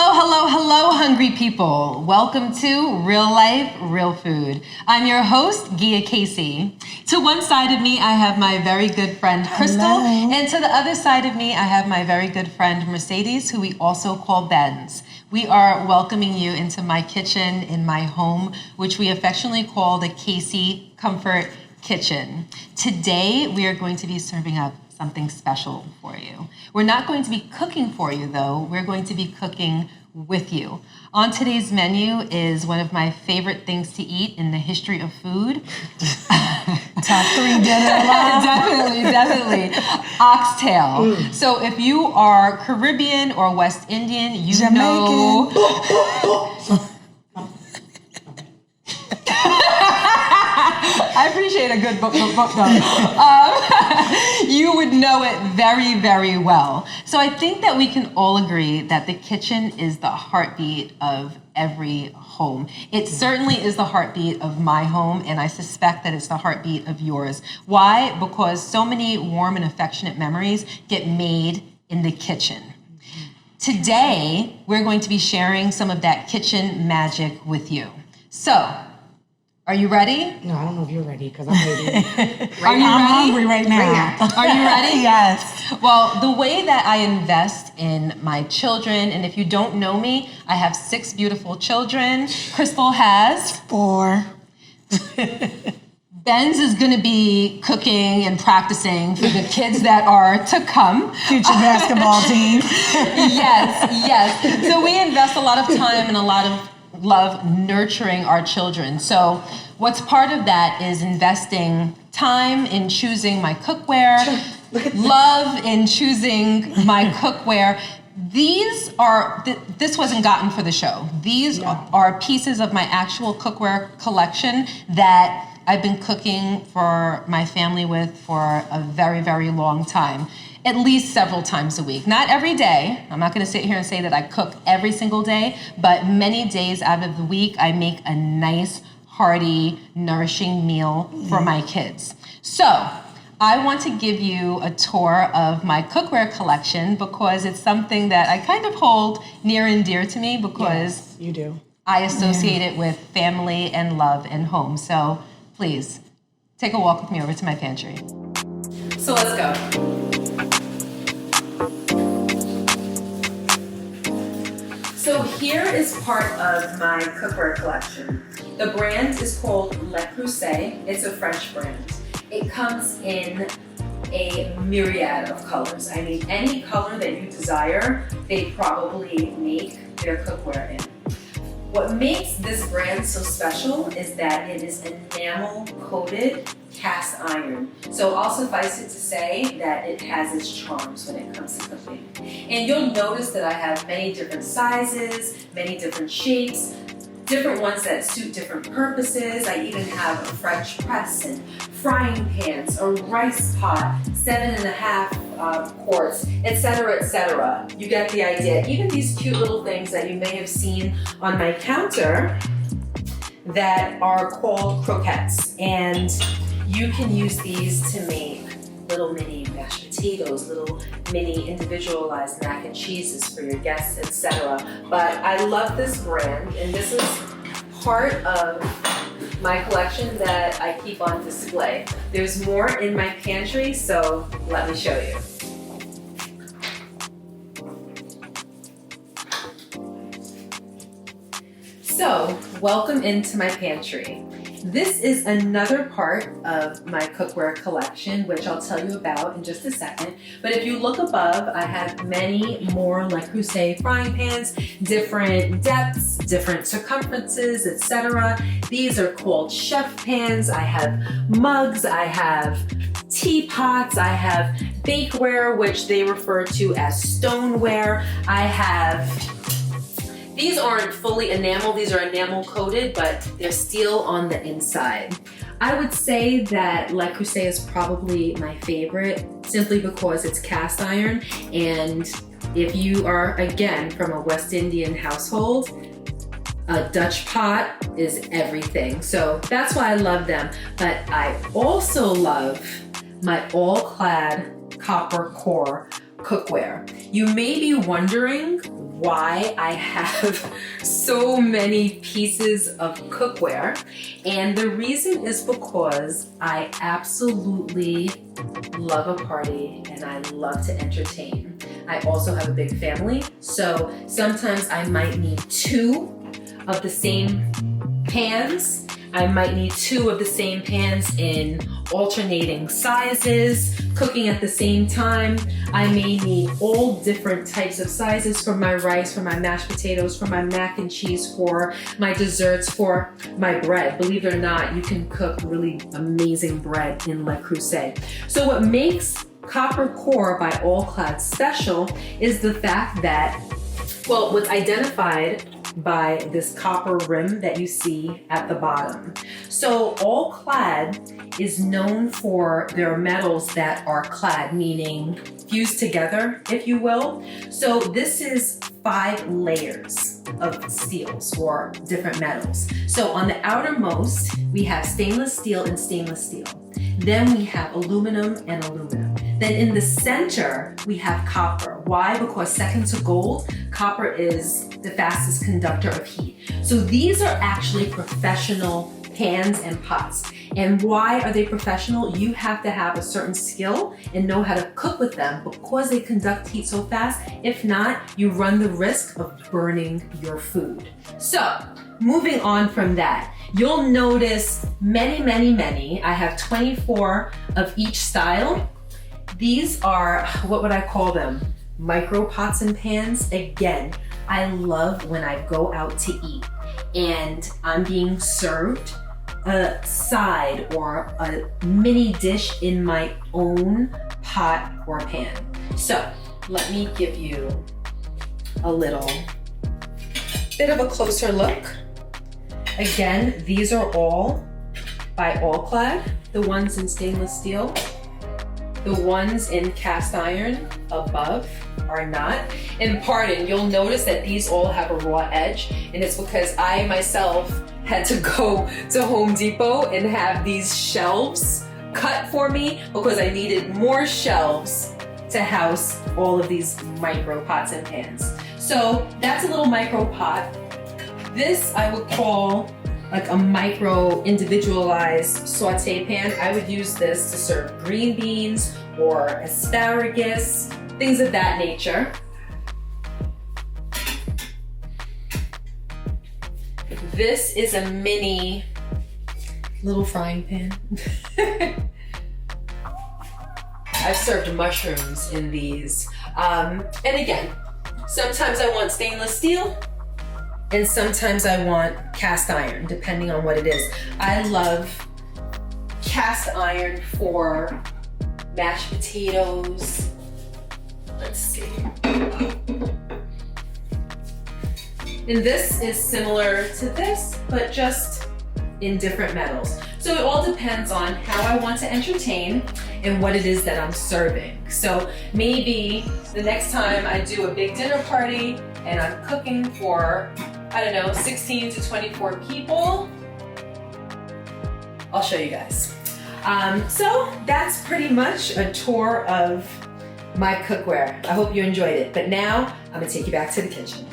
Hello, hungry people. Welcome to Real Life, Real Food. I'm your host, Gia Casey. To one side of me, I have my very good friend, Crystal. Hello. And to the other side of me, I have my very good friend, Mercedes, who we also call Benz. We are welcoming you into my kitchen in my home, which we affectionately call the Casey Comfort Kitchen. Today, we are going to be serving up something special for you. We're not going to be cooking for you, though. We're going to be cooking with you. On today's menu is one of my favorite things to eat in the history of food. Top 3 dinner line. Definitely. Oxtail. So if you are Caribbean or West Indian, you Jamaican. know... I appreciate a good book though. You would know it very, very well. So I think that we can all agree that the kitchen is the heartbeat of every home. It certainly is the heartbeat of my home, and I suspect that it's the heartbeat of yours. Why? Because so many warm and affectionate memories get made in the kitchen. Today, we're going to be sharing some of that kitchen magic with you. So, are you ready? No, I don't know if you're ready because I'm ready. I'm hungry right now. Are you ready? Yes. Well, the way that I invest in my children, and if you don't know me, I have 6 beautiful children. Crystal has 4. Benz is going to be cooking and practicing for the kids that are to come. Future basketball team. Yes. So we invest a lot of time and a lot of love nurturing our children. So what's part of that is investing time in choosing my cookware, love in choosing my cookware. These are, this wasn't gotten for the show. These are pieces of my actual cookware collection that I've been cooking for my family with for a very, very long time. At least several times a week. Not every day. I'm not going to sit here and say that I cook every single day, but many days out of the week, I make a nice, hearty, nourishing meal for my kids. So, I want to give you a tour of my cookware collection because it's something that I kind of hold near and dear to me because Yes, you do. I associate it with family and love and home. So, please, take a walk with me over to my pantry. So let's go. So here is part of my cookware collection. The brand is called Le Creuset. It's a French brand. It comes in a myriad of colors. I mean, any color that you desire, they probably make their cookware in. What makes this brand so special is that it is enamel coated cast iron. So I'll suffice it to say that it has its charms when it comes to cooking. And you'll notice that I have many different sizes, many different shapes, different ones that suit different purposes. I even have a French press and frying pans, a rice pot, 7.5 quarts, etc., etc. You get the idea. Even these cute little things that you may have seen on my counter that are called croquettes. And you can use these to make little mini mashed potatoes, little mini individualized mac and cheeses for your guests, etc. But I love this brand, and this is part of my collection that I keep on display. There's more in my pantry, so let me show you. So, welcome into my pantry. This is another part of my cookware collection, which I'll tell you about in just a second. But if you look above, I have many more Le Creuset frying pans, different depths, different circumferences, etc. These are called chef pans. I have mugs, I have teapots, I have bakeware, which they refer to as stoneware. I have These aren't fully enamel, these are enamel coated, but they're steel on the inside. I would say that Le Creuset is probably my favorite simply because it's cast iron, and if you are, again, from a West Indian household, a Dutch pot is everything. So that's why I love them. But I also love my all-clad copper core cookware. You may be wondering, why I have so many pieces of cookware. And the reason is because I absolutely love a party and I love to entertain. I also have a big family, so sometimes I might need 2 of the same pans. I might need 2 of the same pans in alternating sizes, cooking at the same time. I may need all different types of sizes for my rice, for my mashed potatoes, for my mac and cheese, for my desserts, for my bread. Believe it or not, you can cook really amazing bread in Le Creuset. So what makes Copper Core by All Clad special is the fact that, well, what's identified by this copper rim that you see at the bottom. So All Clad is known for their metals that are clad, meaning fused together, if you will. So this is 5 layers of steels or different metals. So on the outermost, we have stainless steel and stainless steel. Then we have aluminum and aluminum. Then in the center, we have copper. Why? Because second to gold, copper is the fastest conductor of heat. So these are actually professional pans and pots. And why are they professional? You have to have a certain skill and know how to cook with them because they conduct heat so fast. If not, you run the risk of burning your food. So moving on from that, you'll notice many. I have 24 of each style. These are, what would I call them? Micro pots and pans. Again, I love when I go out to eat and I'm being served a side or a mini dish in my own pot or pan. So let me give you a little bit of a closer look. Again, these are all by All Clad, the ones in stainless steel. The ones in cast iron above are not. And pardon, you'll notice that these all have a raw edge, and it's because I myself had to go to Home Depot and have these shelves cut for me because I needed more shelves to house all of these micro pots and pans. So that's a little micro pot. This I would call like a micro individualized saute pan. I would use this to serve green beans or asparagus, things of that nature. This is a mini little frying pan. I've served mushrooms in these. And again, sometimes I want stainless steel, and sometimes I want cast iron, depending on what it is. I love cast iron for mashed potatoes. Let's see. And this is similar to this, but just in different metals. So it all depends on how I want to entertain and what it is that I'm serving. So maybe the next time I do a big dinner party and I'm cooking for, I don't know, 16 to 24 people, I'll show you guys. So that's pretty much a tour of my cookware. I hope you enjoyed it. But now I'm gonna take you back to the kitchen.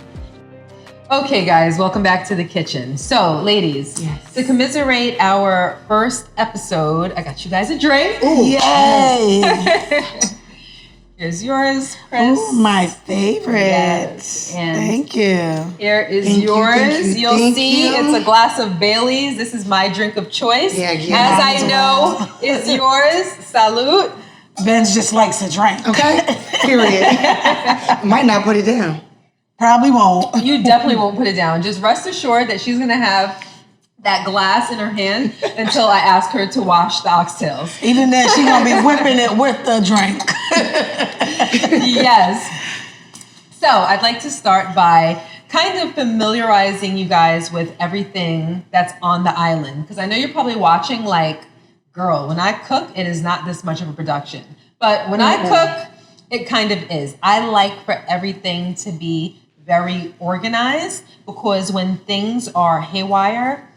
Okay, guys, welcome back to the kitchen. So, ladies, Yes. to commiserate our first episode, I got you guys a drink. Ooh, yay! Here's yours, Chris. Ooh, my favorite. Yes, and Thank you. Here is Thank you, yours. thank you, You'll thank see you. it's a glass of Bailey's. This is my drink of choice. Yeah, yeah, as mine's I know well. is yours. Salute. Ben's just likes to drink. Okay, period. Might not put it down. Probably won't. You definitely won't put it down. Just rest assured that she's going to have that glass in her hand until I ask her to wash the oxtails. Even then, she's gonna be whipping it with the drink. Yes. So I'd like to start by kind of familiarizing you guys with everything that's on the island. Because I know you're probably watching like, girl, when I cook, it is not this much of a production. But when I cook, it kind of is. I like for everything to be very organized because when things are haywire,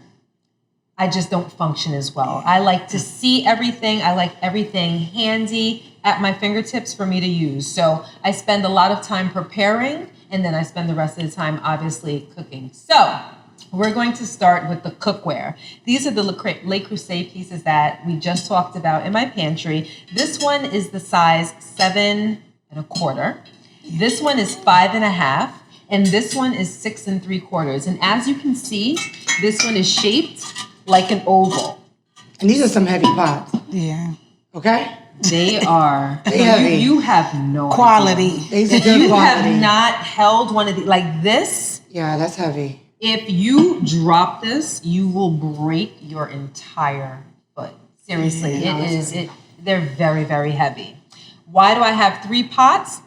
I just don't function as well. I like to see everything. I like everything handy at my fingertips for me to use. So I spend a lot of time preparing and then I spend the rest of the time obviously cooking. So we're going to start with the cookware. These are the Le Creuset pieces that we just talked about in my pantry. This one is the size 7 1/4. This one is 5 1/2. And this one is 6 3/4. And as you can see, this one is shaped like an oval. And these are some heavy pots. Yeah. Okay? They are. They heavy. You have no Quality. idea. These are If good you quality. have not held one of these, like this, Yeah, that's heavy. if you drop this, you will break your entire foot. Seriously, Yeah, it is. They're very, very heavy. Why do I have 3 pots?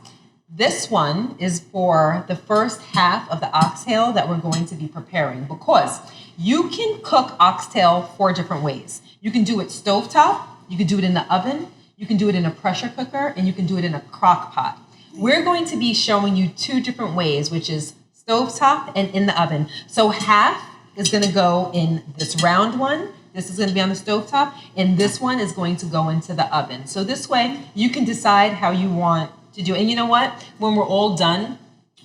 This one is for the first half of the oxtail that we're going to be preparing, because you can cook oxtail 4 different ways. You can do it stovetop, you can do it in the oven, you can do it in a pressure cooker, and you can do it in a crock pot. We're going to be showing you 2 different ways, which is stovetop and in the oven. So half is going to go in this round one. This is going to be on the stovetop, and this one is going to go into the oven. So this way you can decide how you want to do it. And you know what? When we're all done,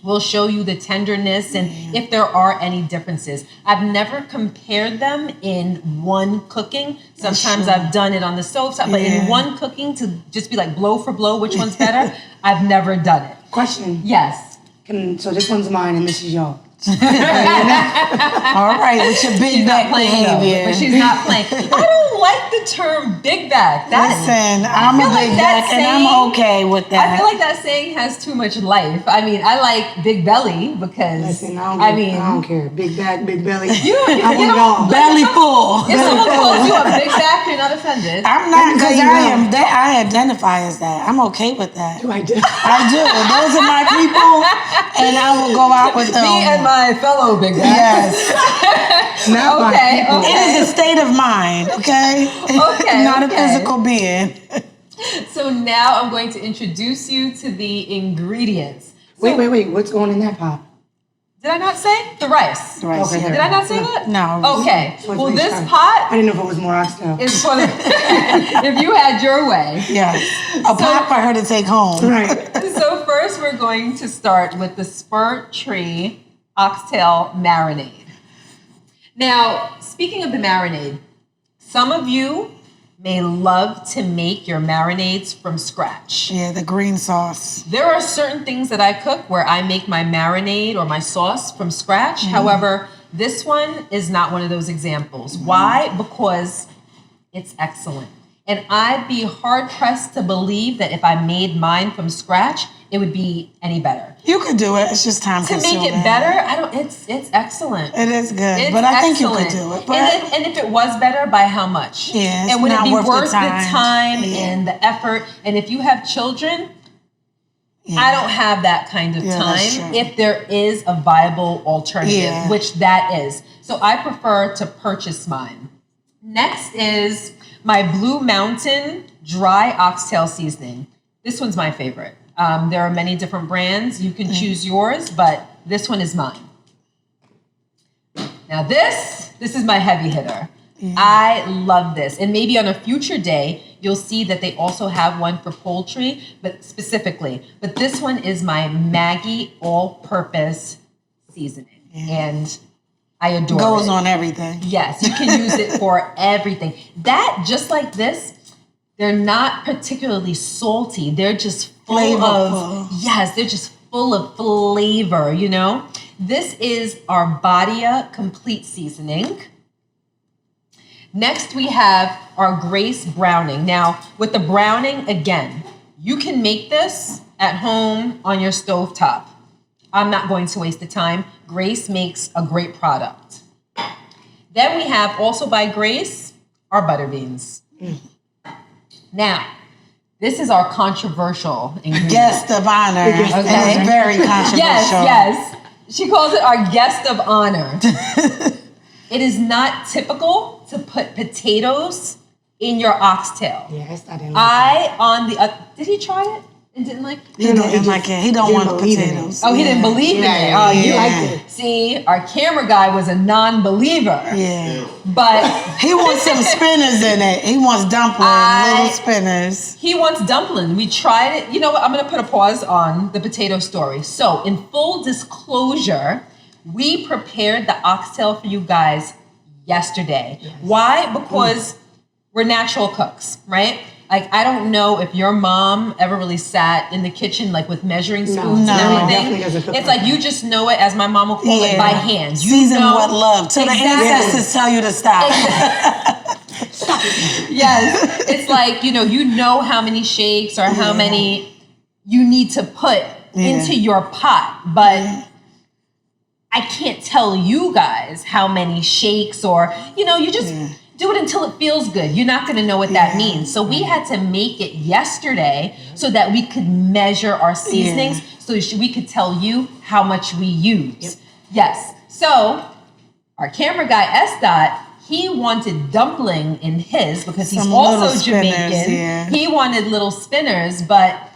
we'll show you the tenderness and if there are any differences. I've never compared them in one cooking. Sometimes I've done it on the stovetop, but in one cooking to just be like blow for blow, which one's better? I've never done it. Question. Yes. So this one's mine and this is yours. All right, with your big back behavior. But she's not playing. I don't like the term big back. Listen, I'm a feel like big that back and I'm saying- okay with that. I feel like that saying has too much life. I mean, I like big belly because Listen, I don't care. Big back, big belly. you I want it know, all. belly full. if someone calls you a big back, you're not offended. I'm not, Let me tell because you I now. am that I identify as that. I'm okay with that. Do I do? I do. Those are my people, and I will go out with them. Me and my fellow big back. Yes. Not my Okay, people. okay. It is a state of mind, okay? Okay, Not a okay. physical being. So now I'm going to introduce you to the ingredients. So, Wait. What's going in that pot? Did I not say the rice? Right, Okay, yeah. Did I not say that? No. Okay. Let's Well, make this sure. pot I didn't know if it was more oxtail. is for if you had your way. Yes. A pot for her to take home. Right. So first we're going to start with the Spur Tree Oxtail Marinade. Now, speaking of the marinade, some of you may love to make your marinades from scratch. Yeah, the green sauce. There are certain things that I cook where I make my marinade or my sauce from scratch. However, this one is not one of those examples. Why? Because it's excellent. And I'd be hard pressed to believe that if I made mine from scratch, it would be any better. You could do it. It's just time To consuming. make it better, it's excellent. It is good, It's but I think you excellent. could do it. But And if it was better, by how much? Yeah, it's and would it not be worth the worth the time. time Yeah. and the effort? And if you have children, yeah. I don't have that kind of Yeah, that's time. true. If there is a viable alternative, Yeah. which that is. So I prefer to purchase mine. Next is my Blue Mountain Dry Oxtail Seasoning. This one's my favorite. There are many different brands. You can choose yours, but this one is mine. Now this is my heavy hitter. I love this. And maybe on a future day, you'll see that they also have one for poultry, but specifically. But this one is my Maggie all-purpose seasoning. And I adore it. goes on everything. Yes, you can use it for everything. That, just like this, they're not particularly salty. They're just full of, yes, they're just full of flavor, you know? This is our Badia Complete Seasoning. Next, we have our Grace Browning. Now, with the browning, again, you can make this at home on your stovetop. I'm not going to waste the time. Grace makes a great product. Then we have, also by Grace, our butter beans. Now, this is our controversial ingredient. Guest of honor. Okay. It is very controversial. Yes. She calls it our guest of honor. It is not typical to put potatoes in your oxtail. Yes, I didn't like Did he try it? And didn't like? He didn't like it. He don't want the potatoes. Oh, he didn't believe in it. Oh, you liked it. See, our camera guy was a non-believer. Yeah. But he wants some spinners in it. He wants dumpling, little spinners. He wants dumpling. We tried it. You know what? I'm going to put a pause on the potato story. So, in full disclosure, we prepared the oxtail for you guys yesterday. Yes. Why? Because we're natural cooks, right? Like, I don't know if your mom ever really sat in the kitchen, like, with measuring spoons and everything. It's like, you just know it, as my mom will call it, by hand. You season know, with love. Till the ancestors tell you to stop. Yes. It's like, you know how many shakes or how many you need to put into your pot. But I can't tell you guys how many shakes or, you just... do it until it feels good. You're not going to know what that means. So we had to make it yesterday so that we could measure our seasonings, so we could tell you how much we use. Yep. Yes. So our camera guy, S. He wanted dumpling in his because he's also Jamaican. Yeah. He wanted little spinners, but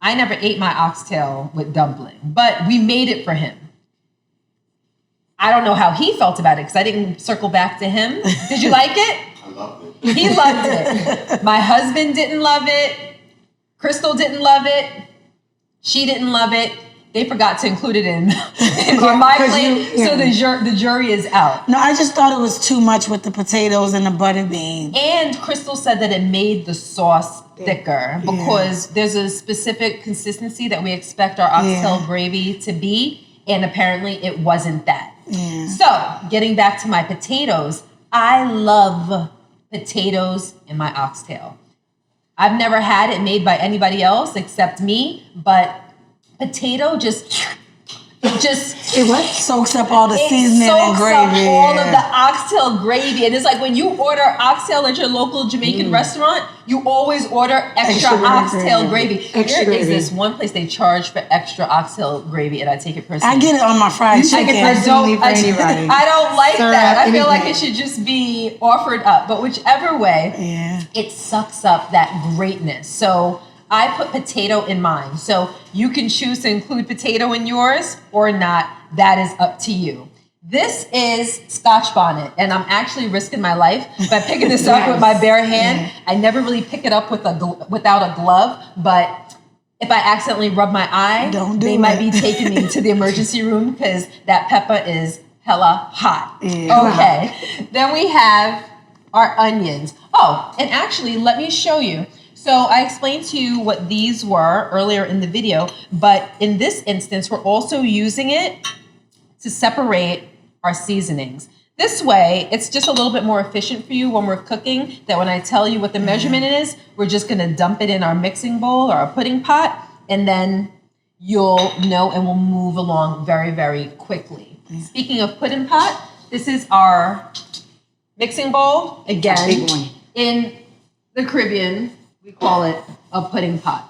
I never ate my oxtail with dumpling. But we made it for him. I don't know how he felt about it because I didn't circle back to him. Did you like it? I loved it. He loved it. My husband didn't love it. Crystal didn't love it. She didn't love it. They forgot to include it on my plate, so the jury is out. No, I just thought it was too much with the potatoes and the butter beans. And Crystal said that it made the sauce thicker because there's a specific consistency that we expect our oxtail gravy to be, and apparently it wasn't that. Yeah. So, getting back to my potatoes, I love potatoes in my oxtail. I've never had it made by anybody else except me, but potato just soaks up all the seasoning and gravy. It soaks up all of the oxtail gravy. And it's like when you order oxtail at your local Jamaican restaurant, you always order extra oxtail gravy. There is this one place they charge for extra oxtail gravy, and I take it personally. I get it on my fried chicken. I don't like that. I feel like it should just be offered up. But whichever way, it sucks up that greatness. So I put potato in mine. So you can choose to include potato in yours or not. That is up to you. This is Scotch bonnet, and I'm actually risking my life by picking this up with my bare hand. I never really pick it up without a glove, but if I accidentally rub my eye, they might be taking me to the emergency room because that pepper is hella hot. Yeah. Okay. Then we have our onions. Oh, and actually, let me show you. So I explained to you what these were earlier in the video, but in this instance, we're also using it to separate our seasonings. This way, it's just a little bit more efficient for you when we're cooking, that when I tell you what the measurement is, we're just gonna dump it in our mixing bowl or our pudding pot, and then you'll know and we'll move along very, very quickly. Speaking of pudding pot, this is our mixing bowl. Again, in the Caribbean, we call it a pudding pot.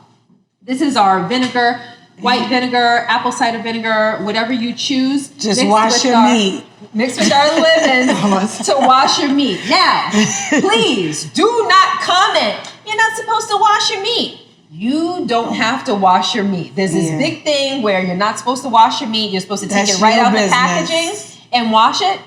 This is our vinegar, white vinegar, apple cider vinegar, whatever you choose. Just wash your meat. Mix with our lemon to wash your meat. Now, please do not comment. You're not supposed to wash your meat. You don't have to wash your meat. There's this big thing where you're not supposed to wash your meat. You're supposed to take it right out the packaging and wash it.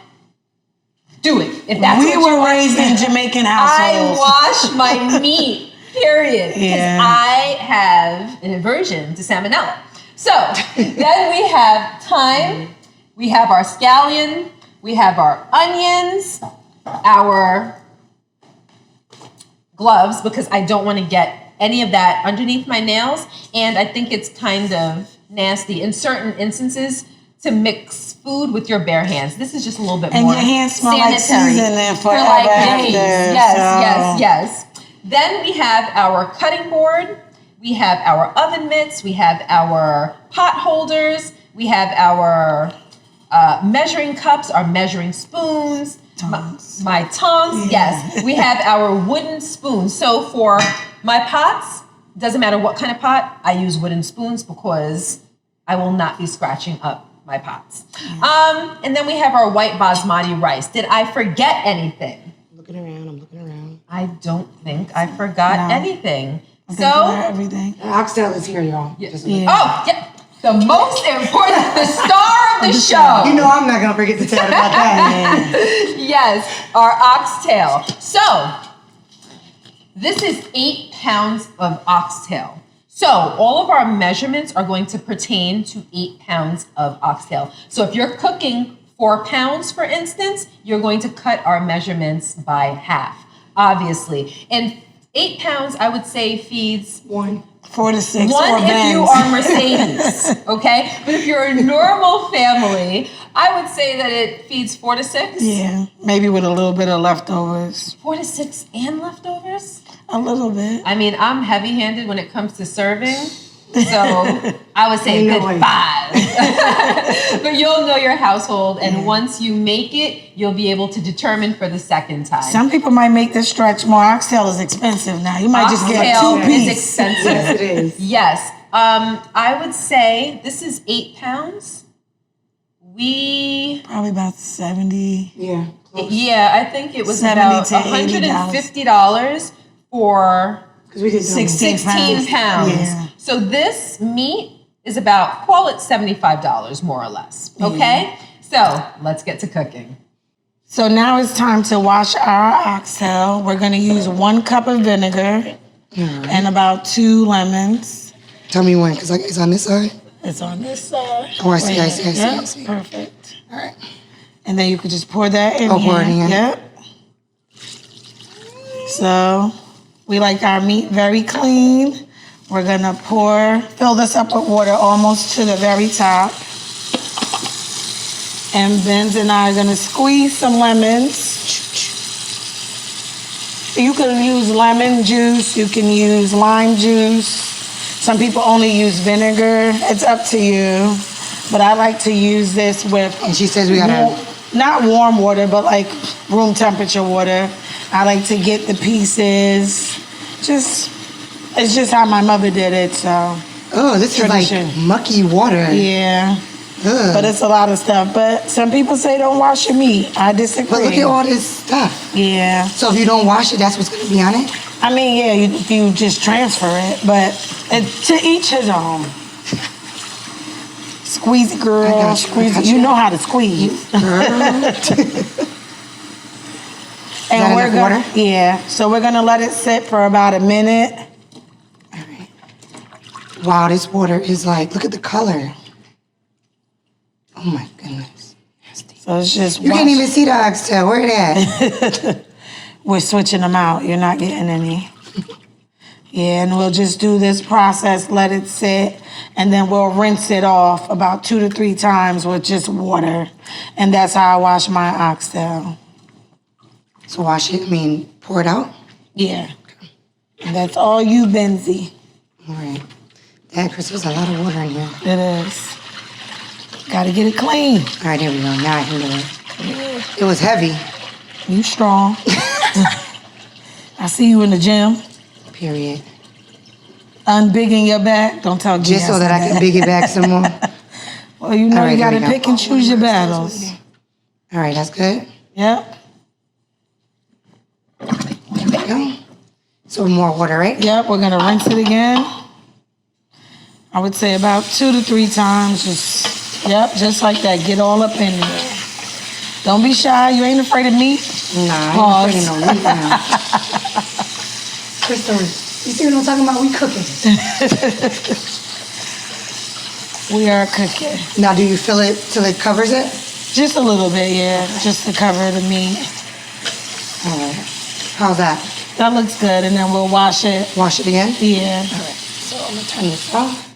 Do it. If that's we were raised in Jamaican households. I wash my meat. Period. Because I have an aversion to salmonella. So then we have thyme, we have our scallion, we have our onions, our gloves, because I don't want to get any of that underneath my nails. And I think it's kind of nasty in certain instances to mix food with your bare hands. This is just a little bit more sanitary. And your hands smell like seasoning forever after. Yes. Then we have our cutting board, we have our oven mitts, we have our pot holders, we have our measuring cups, our measuring spoons, my tongs, yes. We have our wooden spoons. So for my pots, doesn't matter what kind of pot, I use wooden spoons because I will not be scratching up my pots. And then we have our white basmati rice. Did I forget anything? I'm looking around. I don't think I forgot anything. Everything. Oxtail is here, y'all. Yeah. Just- Oh, yeah. The most important, the star of the show. You know I'm not gonna forget to tell about that. Yes, our oxtail. So, this is 8 pounds of oxtail. So, all of our measurements are going to pertain to 8 pounds of oxtail. So, if you're cooking 4 pounds, for instance, you're going to cut our measurements by half, obviously. And 8 pounds, I would say, feeds 4 to 6. one or if Benz. you are Mercedes, okay? But if you're a normal family, I would say that it feeds 4 to 6. Yeah, maybe with a little bit of leftovers. 4 to 6 and leftovers? A little bit. I mean, I'm heavy-handed when it comes to serving, so I would say a No good way. 5. But you'll know your household, and once you make it, you'll be able to determine for the second time. Some people might make this stretch more. Oxtail is expensive now. You might just get Oxtail 2 is pieces. expensive. Yes, it is. Yes. I would say this is 8 pounds. We, Probably about 70. Yeah. yeah, I think it was 70 about to $80. $150 for Because we did 16 16 pounds. Yeah. So this meat is about, call it $75 more or less. Okay? So let's get to cooking. So now it's time to wash our oxtail. We're going to use 1 cup of vinegar and about 2 lemons. Tell me when, because it's on this side. It's on this side. Oh, I see, I see, I see, I Yep, see. perfect. All right. And then you could just pour that in Oh, here. pour it in. Yep. So we like our meat very clean. We're gonna fill this up with water almost to the very top. And Benz and I are gonna squeeze some lemons. You can use lemon juice, you can use lime juice. Some people only use vinegar. It's up to you. But I like to use this with And she says we gotta. not warm water, but like room temperature water. I like to get the pieces. It's just how my mother did it, so Oh, this is Tradition. like mucky water. yeah. Ugh. But it's a lot of stuff. But some people say don't wash your meat. I disagree. But look at all this stuff. Yeah. So if you don't wash it, that's what's gonna be on it. I mean, yeah, if you just transfer it, but to each his own. Squeeze it, girl. I got you, I Squeeze got it. You you. know how to squeeze. Is that enough water? Yeah. So we're gonna let it sit for about a minute. All right. Wow, this water is like, look at the color. Oh my goodness. Nasty. So it's just You can't even see the oxtail. Where it at? We're switching them out. You're not getting any. Yeah, and we'll just do this process, let it sit, and then we'll rinse it off about 2 to 3 times with just water. And that's how I wash my oxtail. So wash it, pour it out? Yeah. And that's all you, Benzie. All right. Dad, Chris, there's a lot of water in here. It is. Gotta get it clean. All right, here we go. Now I can do it. It was heavy. You strong. I see you in the gym. Period. Unbigging your back. Don't tell Just so that I can big it back some more. Well, you know All right, you here gotta we go. pick and choose your battles. All right, that's good. Yep. There we go. So more water, right? Yep, we're gonna rinse it again. I would say about 2 to 3 times. Just like that. Get all up in there. Don't be shy. You ain't afraid of meat. Nah, I Pause. ain't afraid of no meat now. Crystal, you see what I'm talking about? We cooking. We are cooking. Now, do you fill it till it covers it? Just a little bit, yeah. Just to cover the meat. All right. How's that? That looks good, and then we'll wash it. Wash it again? Yeah. So I'm gonna turn this off.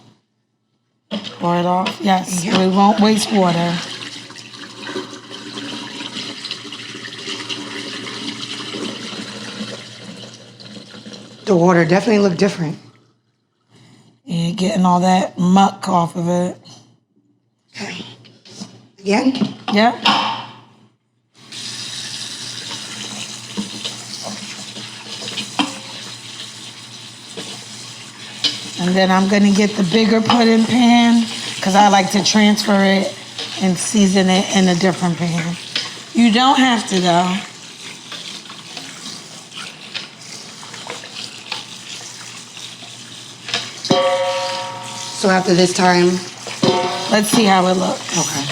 Pour it off. Yes. We won't waste water. The water definitely looked different. Yeah, getting all that muck off of it. Okay. Again? Yep. And then I'm gonna get the bigger pudding pan because I like to transfer it and season it in a different pan. You don't have to though. So after this time, Let's see how it looks. okay.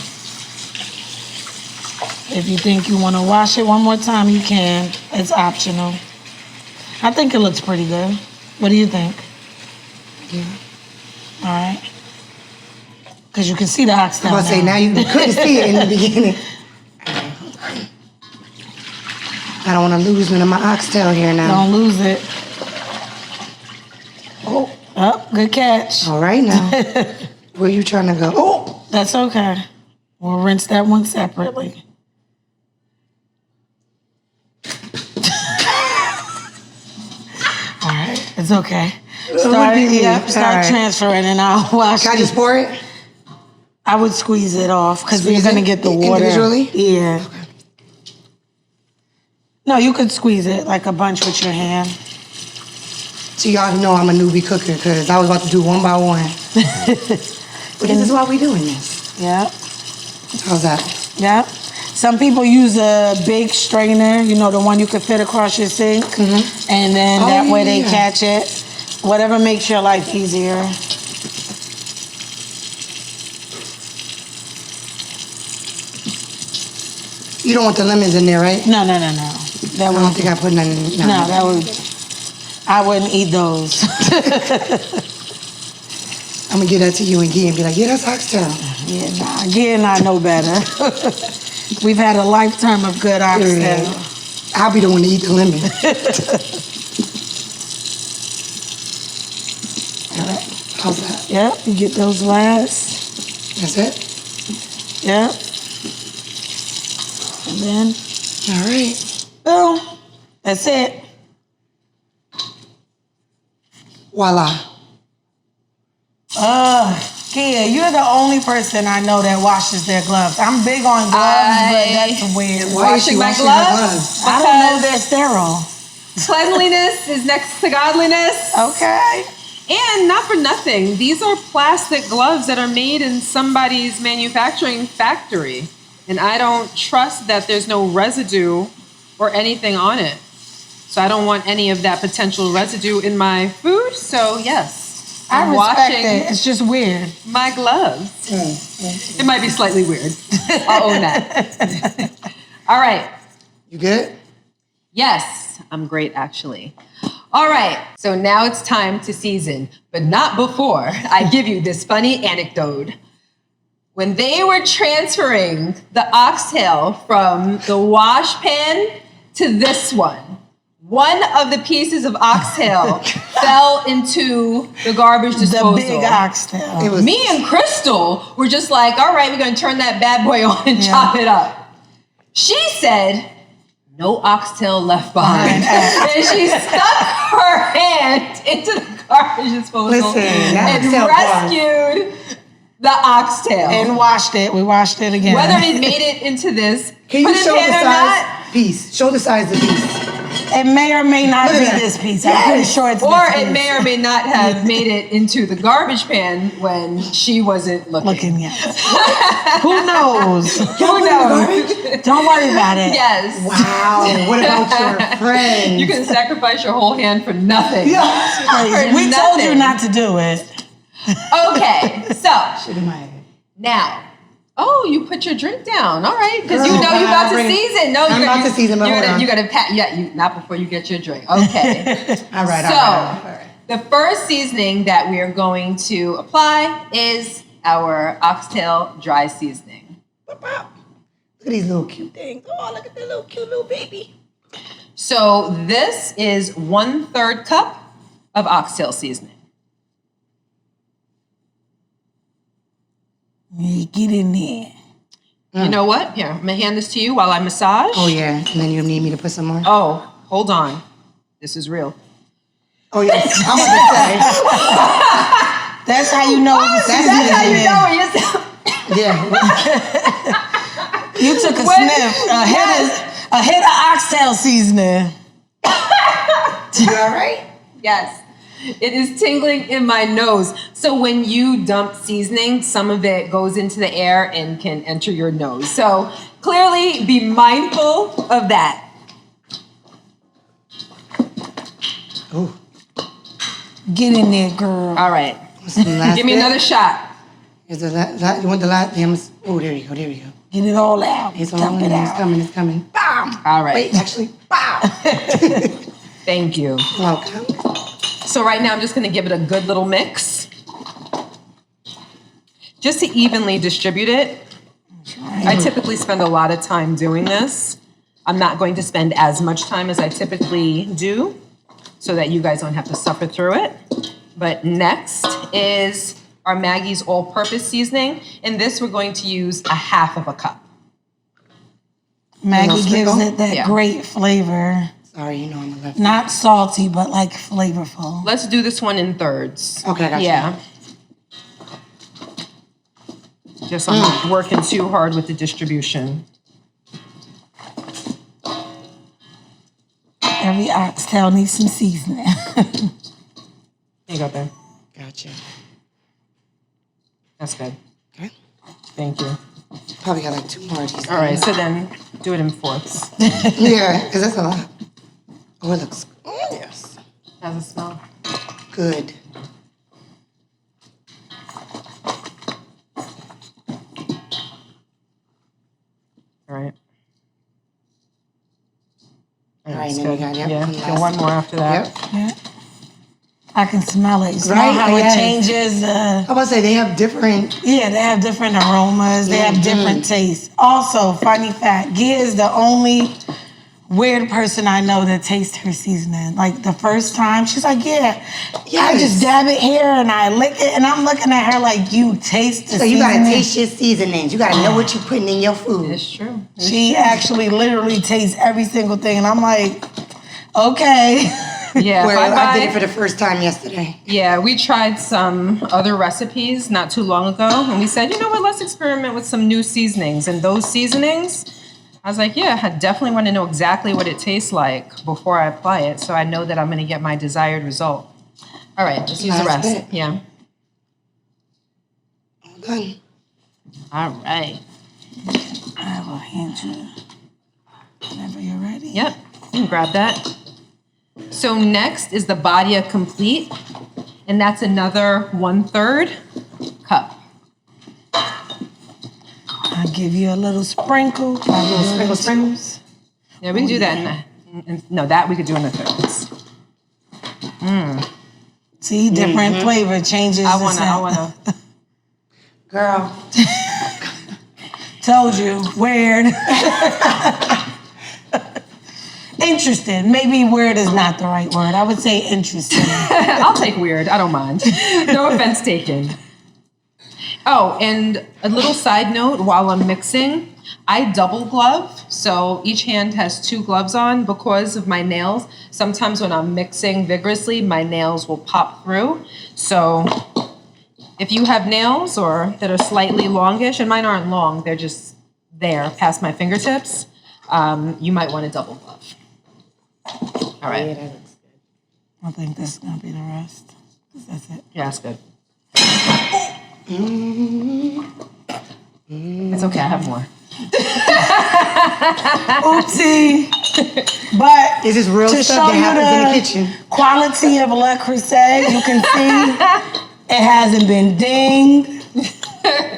If you think you want to wash it one more time, you can. It's optional. I think it looks pretty good. What do you think? Yeah. All right. Because you can see the oxtail I'm about to say, now you couldn't see it in the beginning. I don't want to lose none of my oxtail here now. Don't lose it. Oh, good catch. All right now. Where you trying to go? Oh! That's okay. We'll rinse that one separately. All right, it's okay. Start Alright. transferring and I'll wash Can I it. just pour it? I would squeeze it off because you're Squeeze gonna it get the water. individually? Yeah. No, you could squeeze it like a bunch with your hand. So y'all know I'm a newbie cooker because I was about to do one by one. But this is why we doing this. Yeah. How's that? Yeah. Some people use a big strainer, you know, the one you can fit across your sink. And then Oh, that way they yeah. catch it. Whatever makes your life easier. You don't want the lemons in there, right? No. That I don't would think I put none in. no, that would I wouldn't eat those. I'm gonna give that to you and Guy and be like, yeah, that's oxtail. Yeah, nah, again, I know better. We've had a lifetime of good oxtail. I'll be the one to eat the lemon. How's that? Yep, you get those last. That's it? Yep. And then, All right. boom. That's it. Voila. Kia, you're the only person I know that washes their gloves. I'm big on gloves, but that's weird. Why is she Washing my washing her gloves. I don't know they're sterile. Cleanliness is next to godliness. Okay. And not for nothing, these are plastic gloves that are made in somebody's manufacturing factory. And I don't trust that there's no residue or anything on it. So I don't want any of that potential residue in my food. So yes, I I'm respect washing it. It's just weird. my gloves. It might be slightly weird. I'll own that. All right. You good? Yes, I'm great actually. All right, so now it's time to season, but not before I give you this funny anecdote. When they were transferring the oxtail from the wash pan to this one of the pieces of oxtail fell into the garbage disposal. The big oxtail. It was Me and Crystal were just like, all right, we're gonna turn that bad boy on and chop it up. She said, no oxtail left behind. And she stuck her hand into the garbage disposal Listen, that and oxtail rescued the oxtail. And washed it. We washed it again. Whether it made it into this Can you put show pan the or size? not, Piece. Show the size of the piece. It may or may not Look be at that. this piece. I'm pretty sure it's or this it piece. may or may not have made it into the garbage pan when she wasn't looking. Yes. Who knows? Who knows? Don't worry about it. Yes. Wow. What about your friends? You can sacrifice your whole hand for nothing. Crazy. For We told you nothing. not to do it. Okay, so Shit in my head. now, oh, you put your drink down. All right, because you Girl, know you're about to bring it. season. No, I'm about to season, but hold on. you gotta pat. Yeah, you not before you get your drink. Okay. All right, So, all right. the first seasoning that we are going to apply is our oxtail dry seasoning. Look at these little cute things. Oh, look at that little cute little baby. So this is 1/3 cup of oxtail seasoning. Get in there. You know what? Here, I'm gonna hand this to you while I massage. Oh, yeah. And then you need me to put some more? Oh, hold on. This is real. Oh, yes. I'm about to say. That's how you know it's That's seasoning. how you in know it. Yeah. You took a When- sniff. A hit of oxtail seasoning. You all right? Yes. It is tingling in my nose. So when you dump seasoning, some of it goes into the air and can enter your nose. So clearly be mindful of that. Oh, Get in there, girl. All right. Give me another shot. Is the you want the last? Oh, there you go. There you go. Get it all out. It's all Dump in it there. It's out. coming. It's coming. Bam. All right. Wait, actually, bam. Thank you. Welcome. So right now I'm just going to give it a good little mix. Just to evenly distribute it. I typically spend a lot of time doing this. I'm not going to spend as much time as I typically do so that you guys don't have to suffer through it. But next is our Maggie's all-purpose seasoning. In this, we're going to use a half of a cup. Maggie gives sprinkle? it that great flavor. Sorry, you know I'm a lefty. Not salty, but like flavorful. Let's do this one in thirds. Okay, I got you. Yeah. Just I'm not working too hard with the distribution. Every oxtail needs some seasoning. There you go, babe. Gotcha. That's good. Okay. Thank you. Probably got like 2 more of these. All right, so then do it in fourths. Yeah, because that's a lot. Oh, it looks yes. How's it smell? Good. All right. All right, that's then we good. got Yeah, one do last one more after that. Yep. Yeah. I can smell it. You smell Right, how yes. it changes. I was about to say they have different. Yeah, they have different aromas. They have different tastes. Also, funny fact, Gia is the only weird person I know that tastes her seasoning. Like the first time, she's like, yeah, I just dab it here and I lick it. And I'm looking at her like, you taste the So you seasoning. gotta taste your seasonings. You gotta know what you're putting in your food. It's true. She actually literally tastes every single thing. And I'm like, okay. Yeah, Well, if I did it for the first time yesterday. Yeah, we tried some other recipes not too long ago, and we said, you know what, let's experiment with some new seasonings. And those seasonings, I was like, yeah, I definitely want to know exactly what it tastes like before I apply it, so I know that I'm going to get my desired result. All right, let's use the Last rest. bit. Yeah. All done. All right. I will hand you whenever you're ready. Yep, you can grab that. So next is the Badia Complete, and that's another 1/3 cup. I'll give you a little sprinkle. A little sprinkles. Yeah, we can do that. No, that we could do in the thirds. See, different flavor changes. I the wanna. scent. Girl. Told you, weird. Interesting. Maybe weird is not the right word. I would say interesting. I'll take weird. I don't mind. No offense taken. Oh, and a little side note while I'm mixing, I double glove. So each hand has 2 gloves on because of my nails. Sometimes when I'm mixing vigorously, my nails will pop through. So if you have nails or that are slightly longish, and mine aren't long, they're just there past my fingertips, you might want to double glove. All right. Yeah, that looks good. I think this is going to be the rest. That's it. Yeah, that's good. It's okay, I have more. Oopsie. But This is real to stuff show that you happens in the kitchen. quality of Le Creuset, you can see it hasn't been dinged.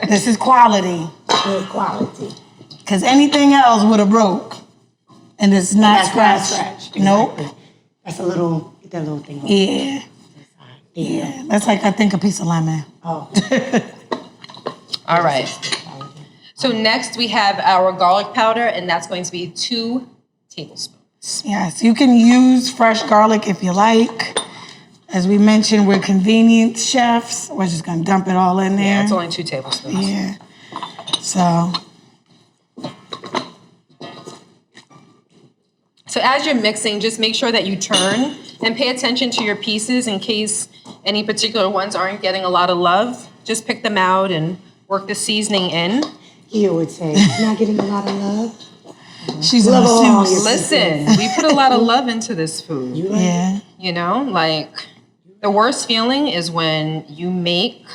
This is quality. Good quality. Because anything else would have broke. And it's not scratched. Nope. Exactly. That's a little, get that little thing. Yeah. Yeah. That's like, I think, a piece of lemon. Oh. All right. So next we have our garlic powder, and that's going to be 2 tablespoons. Yes, you can use fresh garlic if you like. As we mentioned, we're convenience chefs. We're just going to dump it all in there. Yeah, it's only 2 tablespoons. Yeah. So, So as you're mixing, just make sure that you turn and pay attention to your pieces in case any particular ones aren't getting a lot of love. Just pick them out and work the seasoning in. You would say, not getting a lot of love. she's a Love along masseuse. Listen, we put a lot of love into this food. Yeah. You know, like the worst feeling is when you make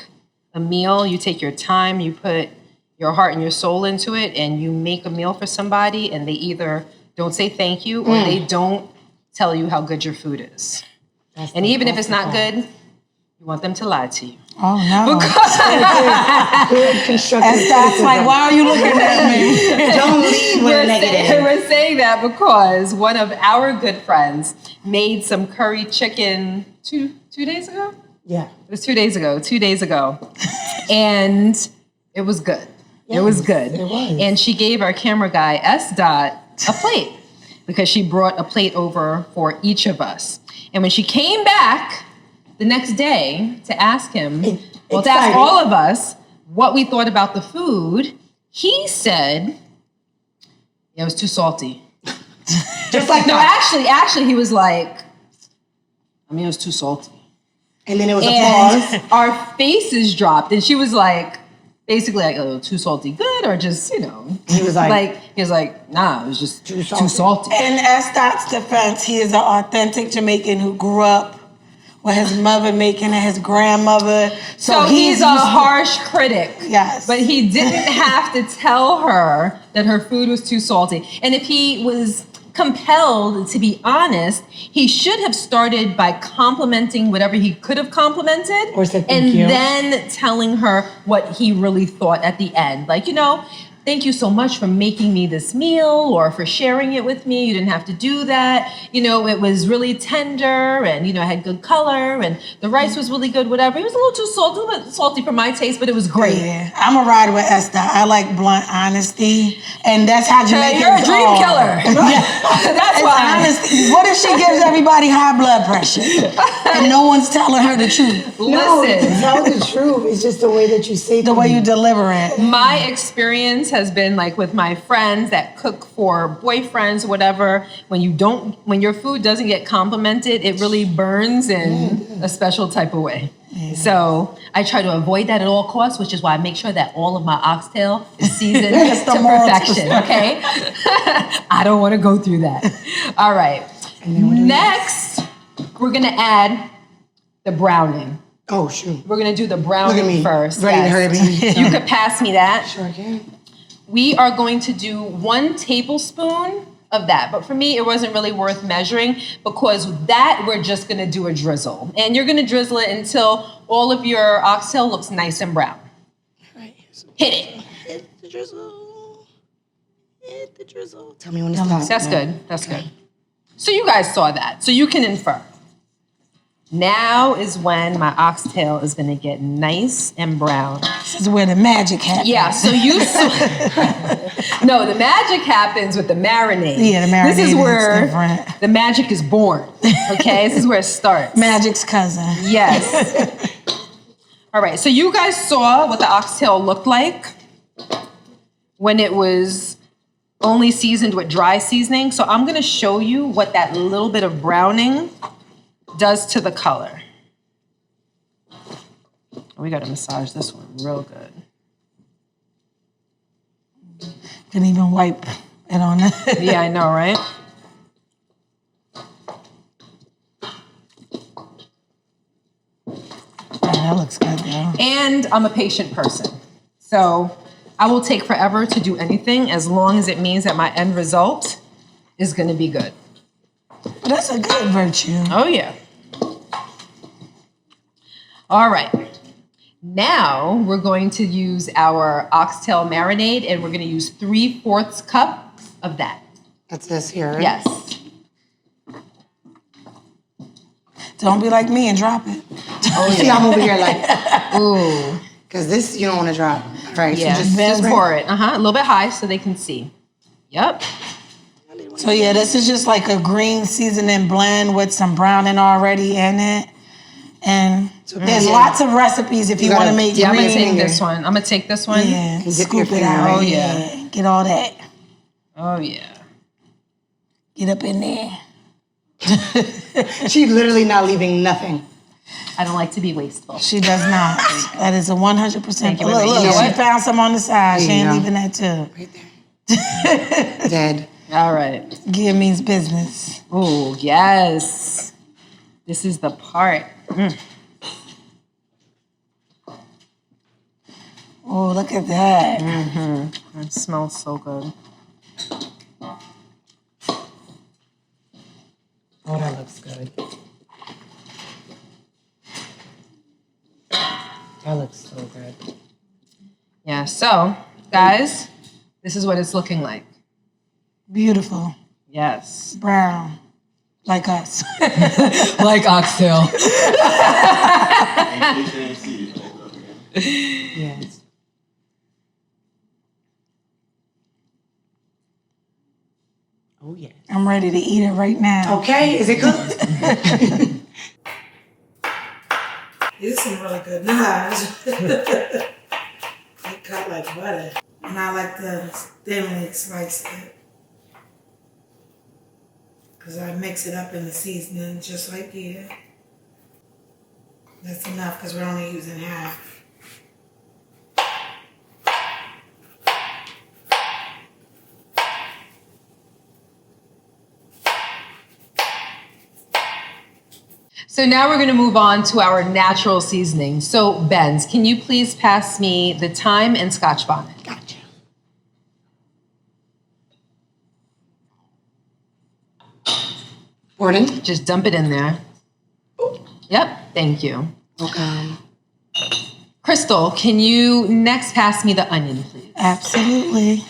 a meal, you take your time, you put your heart and your soul into it, and you make a meal for somebody and they either don't say thank you or they don't tell you how good your food is. And even if it's not good, you want them to lie to you. Oh no. Good constructive And that's like, criticism. why are you looking at me? Don't lead with negative. We're saying that because one of our good friends made some curry chicken two days ago? Yeah. It was 2 days ago, 2 days ago. And it was good. It was good. It was. And she gave our camera guy, S. Dot, a plate because she brought a plate over for each of us. And when she came back the next day to ask him, to ask excited. all of us what we thought about the food, he said it was too salty. Just like No, that. actually, he was like, it was too salty. And then it was a And pause. our faces dropped, and she was like, basically like, oh, too salty good, or just, He was like, nah, it was just Too too salty. In S. Dot's defense, he is an authentic Jamaican who grew up with his mother making and his grandmother. So he's a used to- harsh critic. Yes. But he didn't have to tell her that her food was too salty. And if he was compelled to be honest, he should have started by complimenting whatever he could have complimented. Or said thank you. Then telling her what he really thought at the end. Like, thank you so much for making me this meal or for sharing it with me. You didn't have to do that. It was really tender and, it had good color and the rice was really good, whatever. It was a little too salty, a little bit salty for my taste, but it was great. Yeah, I'm a ride with S. Dot. I like blunt honesty, and that's how Jamaicans You're a dream are. killer. That's It's why. honesty. What if she gives everybody high blood pressure and no one's telling her the truth? No, Listen. tell the truth. It's just the way that you say The way you deliver it. My experience has been like with my friends that cook for boyfriends, whatever. When your food doesn't get complimented, it really burns in a special type of way. Yeah. So I try to avoid that at all costs, which is why I make sure that all of my oxtail is seasoned to perfection. Okay, I don't want to go through that. All right. Next, we're gonna add the browning. Oh, shoot. We're gonna do the Look at browning me. first. Ready to hurt me. You could pass me that. Sure can. We are going to do 1 tablespoon of that. But for me, it wasn't really worth measuring because that we're just going to do a drizzle. And you're going to drizzle it until all of your oxtail looks nice and brown. Right. Hit it. Hit the drizzle. Hit the drizzle. Tell me when to stop. That's good. That's good. So you guys saw that. So you can infer. Now is when my oxtail is going to get nice and brown. This is where the magic happens. Yeah, so no, the magic happens with the marinade. Yeah, the marinade This is where is different. the magic is born. Okay, this is where it starts. Magic's cousin. Yes. All right, so you guys saw what the oxtail looked like when it was only seasoned with dry seasoning. So I'm going to show you what that little bit of browning does to the color. We got to massage this one real good. Can even wipe it on that. Yeah, I know, right? Yeah, that looks good though. And I'm a patient person. So I will take forever to do anything as long as it means that my end result is going to be good. That's a good virtue. Oh, yeah. All right. Now we're going to use our oxtail marinade and we're going to use 3/4 cup of that. That's this here, right? Yes. Don't be like me and drop it. Oh, See, yeah. I'm over here like, Ooh. because this you don't want to drop. All right, Yeah. so Just pour it. A little bit high so they can see. Yep. So yeah, this is just like a green seasoning blend with some browning already in it. And there's lots of recipes if you want to make Yeah, I'm green. going to take this one. I'm going to take this one. Yeah, dip your scoop it finger out. right Oh, yeah. Get all that. Oh, yeah. Get up in there. she's literally not leaving nothing. I don't like to be wasteful. She does not. That is a 100%. Thank you. Look, You look, know she what? found some on the side. She There you ain't go. leaving that too. Right there. Dead. All right. Give means business. Oh, yes. This is the part. Oh, look at that. It smells so good. Oh, that looks good. That looks so good. Yeah, so, guys, this is what it's looking like. Beautiful. Yes. Brown. Like us. Like Oxtail. Yes. Oh, yes. I'm ready to eat it right now. Okay, is it cooked? These are some really good knives. They cut like butter. And I like the thinly sliced it. Because I mix it up in the seasoning just like here. That's enough because we're only using half. So now we're going to move on to our natural seasoning. So, Benz, can you please pass me the thyme and Scotch bonnet? Gotcha. Pardon? Just dump it in there. Yep, thank you. Okay. Crystal, can you next pass me the onion, please? Absolutely.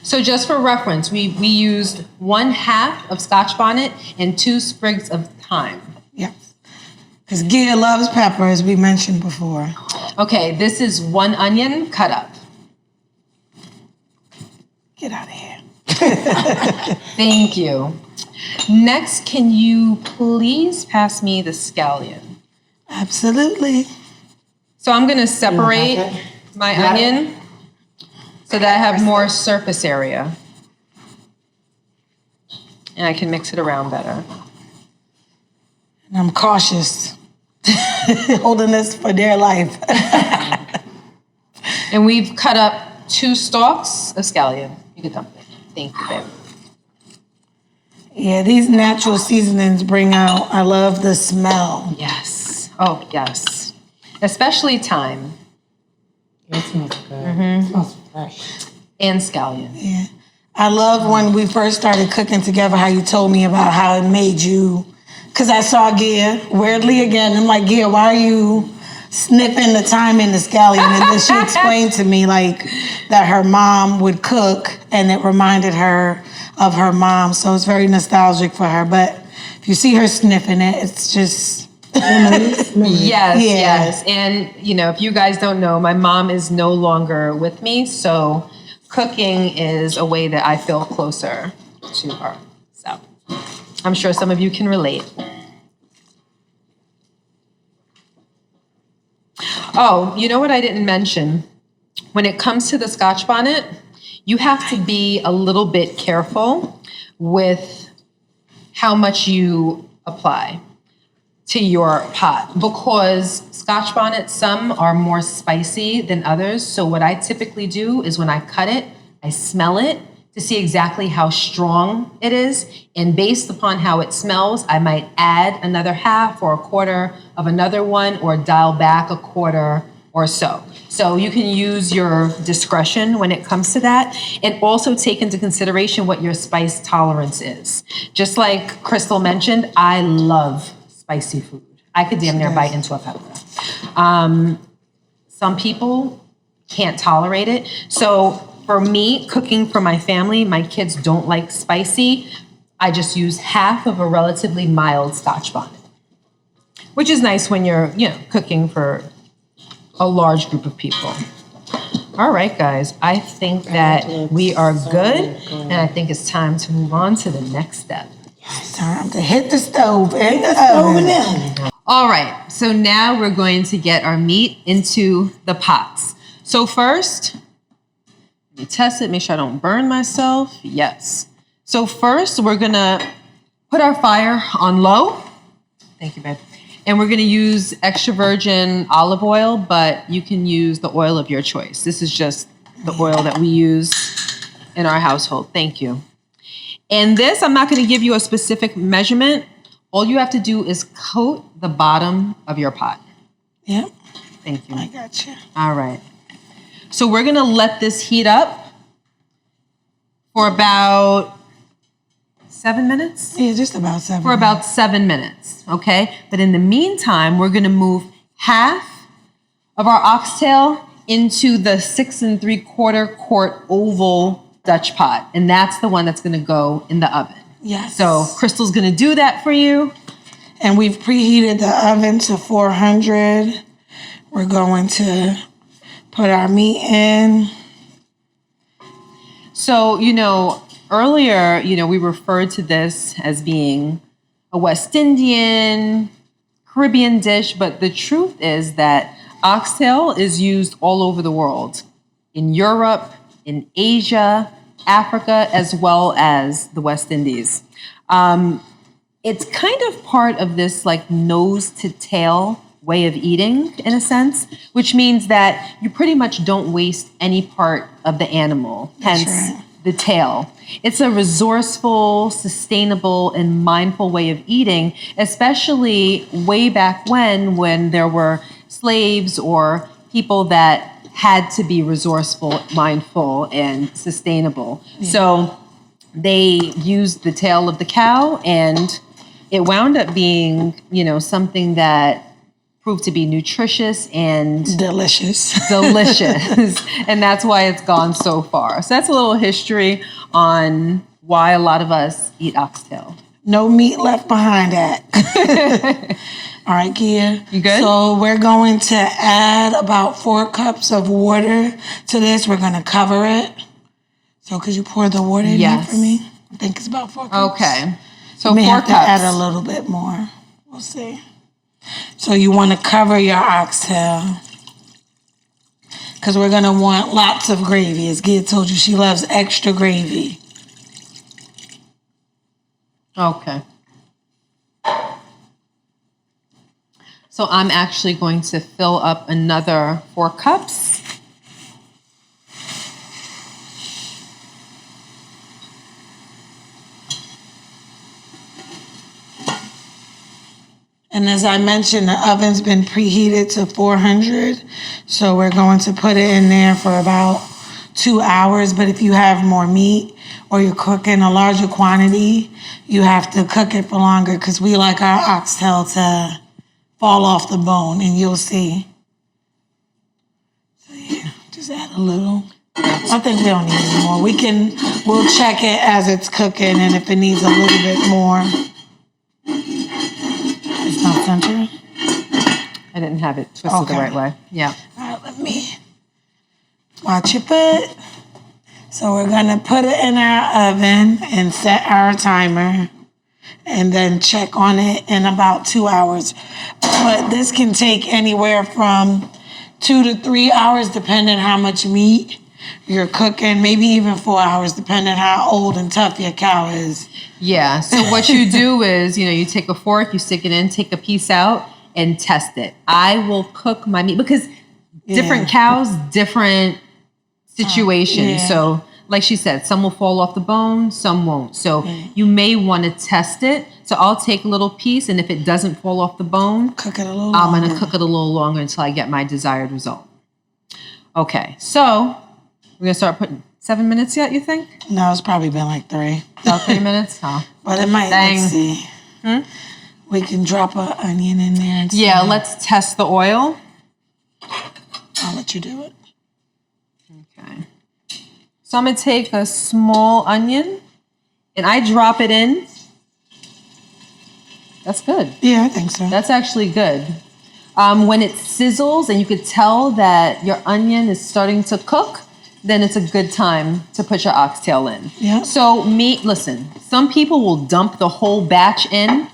So just for reference, we used 1/2 of Scotch bonnet and 2 sprigs of thyme. Yep. Because Gia loves pepper, as we mentioned before. Okay, this is 1 onion cut up. Get out of here. Thank you. Next, can you please pass me the scallion? Absolutely. So I'm going to separate pass it? my Got it. onion so that I have more surface area. And I can mix it around better. And I'm cautious. Holding this for dear life. And we've cut up 2 stalks of scallion. You can dump it. Thank you, babe. Yeah, these natural seasonings bring out, I love the smell. Yes. Oh, yes. Especially thyme It smells good. It smells fresh. and scallion. Yeah. I love when we first started cooking together, how you told me about how it made you, because I saw Gia, weirdly again, I'm like, Gia, why are you sniffing the thyme in the scallion? And then she explained to me like that her mom would cook and it reminded her of her mom. So it's very nostalgic for her. But if you see her sniffing it, it's just... Yes, Yeah. yes. And, you know, if you guys don't know, my mom is no longer with me. So cooking is a way that I feel closer to her. So I'm sure some of you can relate. Oh, you know what I didn't mention? When it comes to the Scotch bonnet, you have to be a little bit careful with how much you apply to your pot because Scotch bonnets, some are more spicy than others. So what I typically do is when I cut it, I smell it to see exactly how strong it is. And based upon how it smells, I might add another half or a quarter of another one or dial back a quarter or so. So you can use your discretion when it comes to that and also take into consideration what your spice tolerance is. Just like Crystal mentioned, I love spicy food. I could damn near bite into a pepper. Some people can't tolerate it. So for me, cooking for my family, my kids don't like spicy. I just use half of a relatively mild Scotch bonnet, which is nice when you're, cooking for a large group of people. All right, guys, I think that we are good, and I think it's time to move on to the next step. It's time to hit the stove and the oven. All right, so now we're going to get our meat into the pots. So first, let me test it, make sure I don't burn myself. Yes. So first, we're gonna put our fire on low. Thank you, babe. And we're gonna use extra virgin olive oil, but you can use the oil of your choice. This is just the oil that we use in our household. Thank you. And this, I'm not gonna give you a specific measurement. All you have to do is coat the bottom of your pot. Yep, Thank you. I got you. All right. So we're gonna let this heat up for about 7 minutes? Yeah, just about 7. For about 7 minutes, okay? But in the meantime, we're gonna move half of our oxtail into the 6 3/4 quart oval Dutch pot. And that's the one that's going to go in the oven. Yes. So Crystal's going to do that for you. And we've preheated the oven to 400. We're going to put our meat in. So, earlier, we referred to this as being a West Indian, Caribbean dish, but the truth is that oxtail is used all over the world, in Europe, in Asia, Africa, as well as the West Indies. It's kind of part of this like nose to tail way of eating, in a sense, which means that you pretty much don't waste any part of the animal, hence right. the tail. It's a resourceful, sustainable, and mindful way of eating, especially way back when there were slaves or people that had to be resourceful, mindful, and sustainable. Yeah. So they used the tail of the cow, and it wound up being, something that proved to be nutritious and delicious. And that's why it's gone so far. So that's a little history on why a lot of us eat oxtail. No meat left behind that. All right, Kia. You good? So we're going to add about 4 cups of water to this. We're going to cover it. So could you pour the water in here for me? I think it's about 4 cups. Okay. So you may 4 have cups. to add a little bit more. We'll see. So you want to cover your oxtail because we're going to want lots of gravy. As Gia told you, she loves extra gravy. Okay. So I'm actually going to fill up another 4 cups. And as I mentioned, the oven's been preheated to 400. So we're going to put it in there for about 2 hours. But if you have more meat or you're cooking a larger quantity, you have to cook it for longer because we like our oxtail to fall off the bone, and you'll see. So yeah, just add a little. I think we don't need any more. We'll check it as it's cooking, and if it needs a little bit more. It's not centered? I didn't have it twisted the right way. Yeah. All right, let me watch your foot. So we're gonna put it in our oven and set our timer and then check on it in about 2 hours. But this can take anywhere from 2 to 3 hours depending how much meat you're cooking, maybe even 4 hours depending how old and tough your cow is. Yeah, so what you do is, you take a fork, you stick it in, take a piece out, and test it. I will cook my meat because different cows, different situations. So like she said, some will fall off the bone, some won't. So you may want to test it. So I'll take a little piece, and if it doesn't fall off the bone, cook it a little I'm longer. going to cook it a little longer until I get my desired result. Okay, so we're going to start putting 7 minutes yet, you think? No, it's probably been like 3. About 3 minutes? Oh. But it might, Dang. let's see. We can drop an onion in there and see. Yeah, let's test the oil. I'll let you do it. Okay. So I'm going to take a small onion, and I drop it in. That's good. Yeah, I think so. That's actually good. When it sizzles and you could tell that your onion is starting to cook, then it's a good time to put your oxtail in. Yeah. So listen, some people will dump the whole batch in.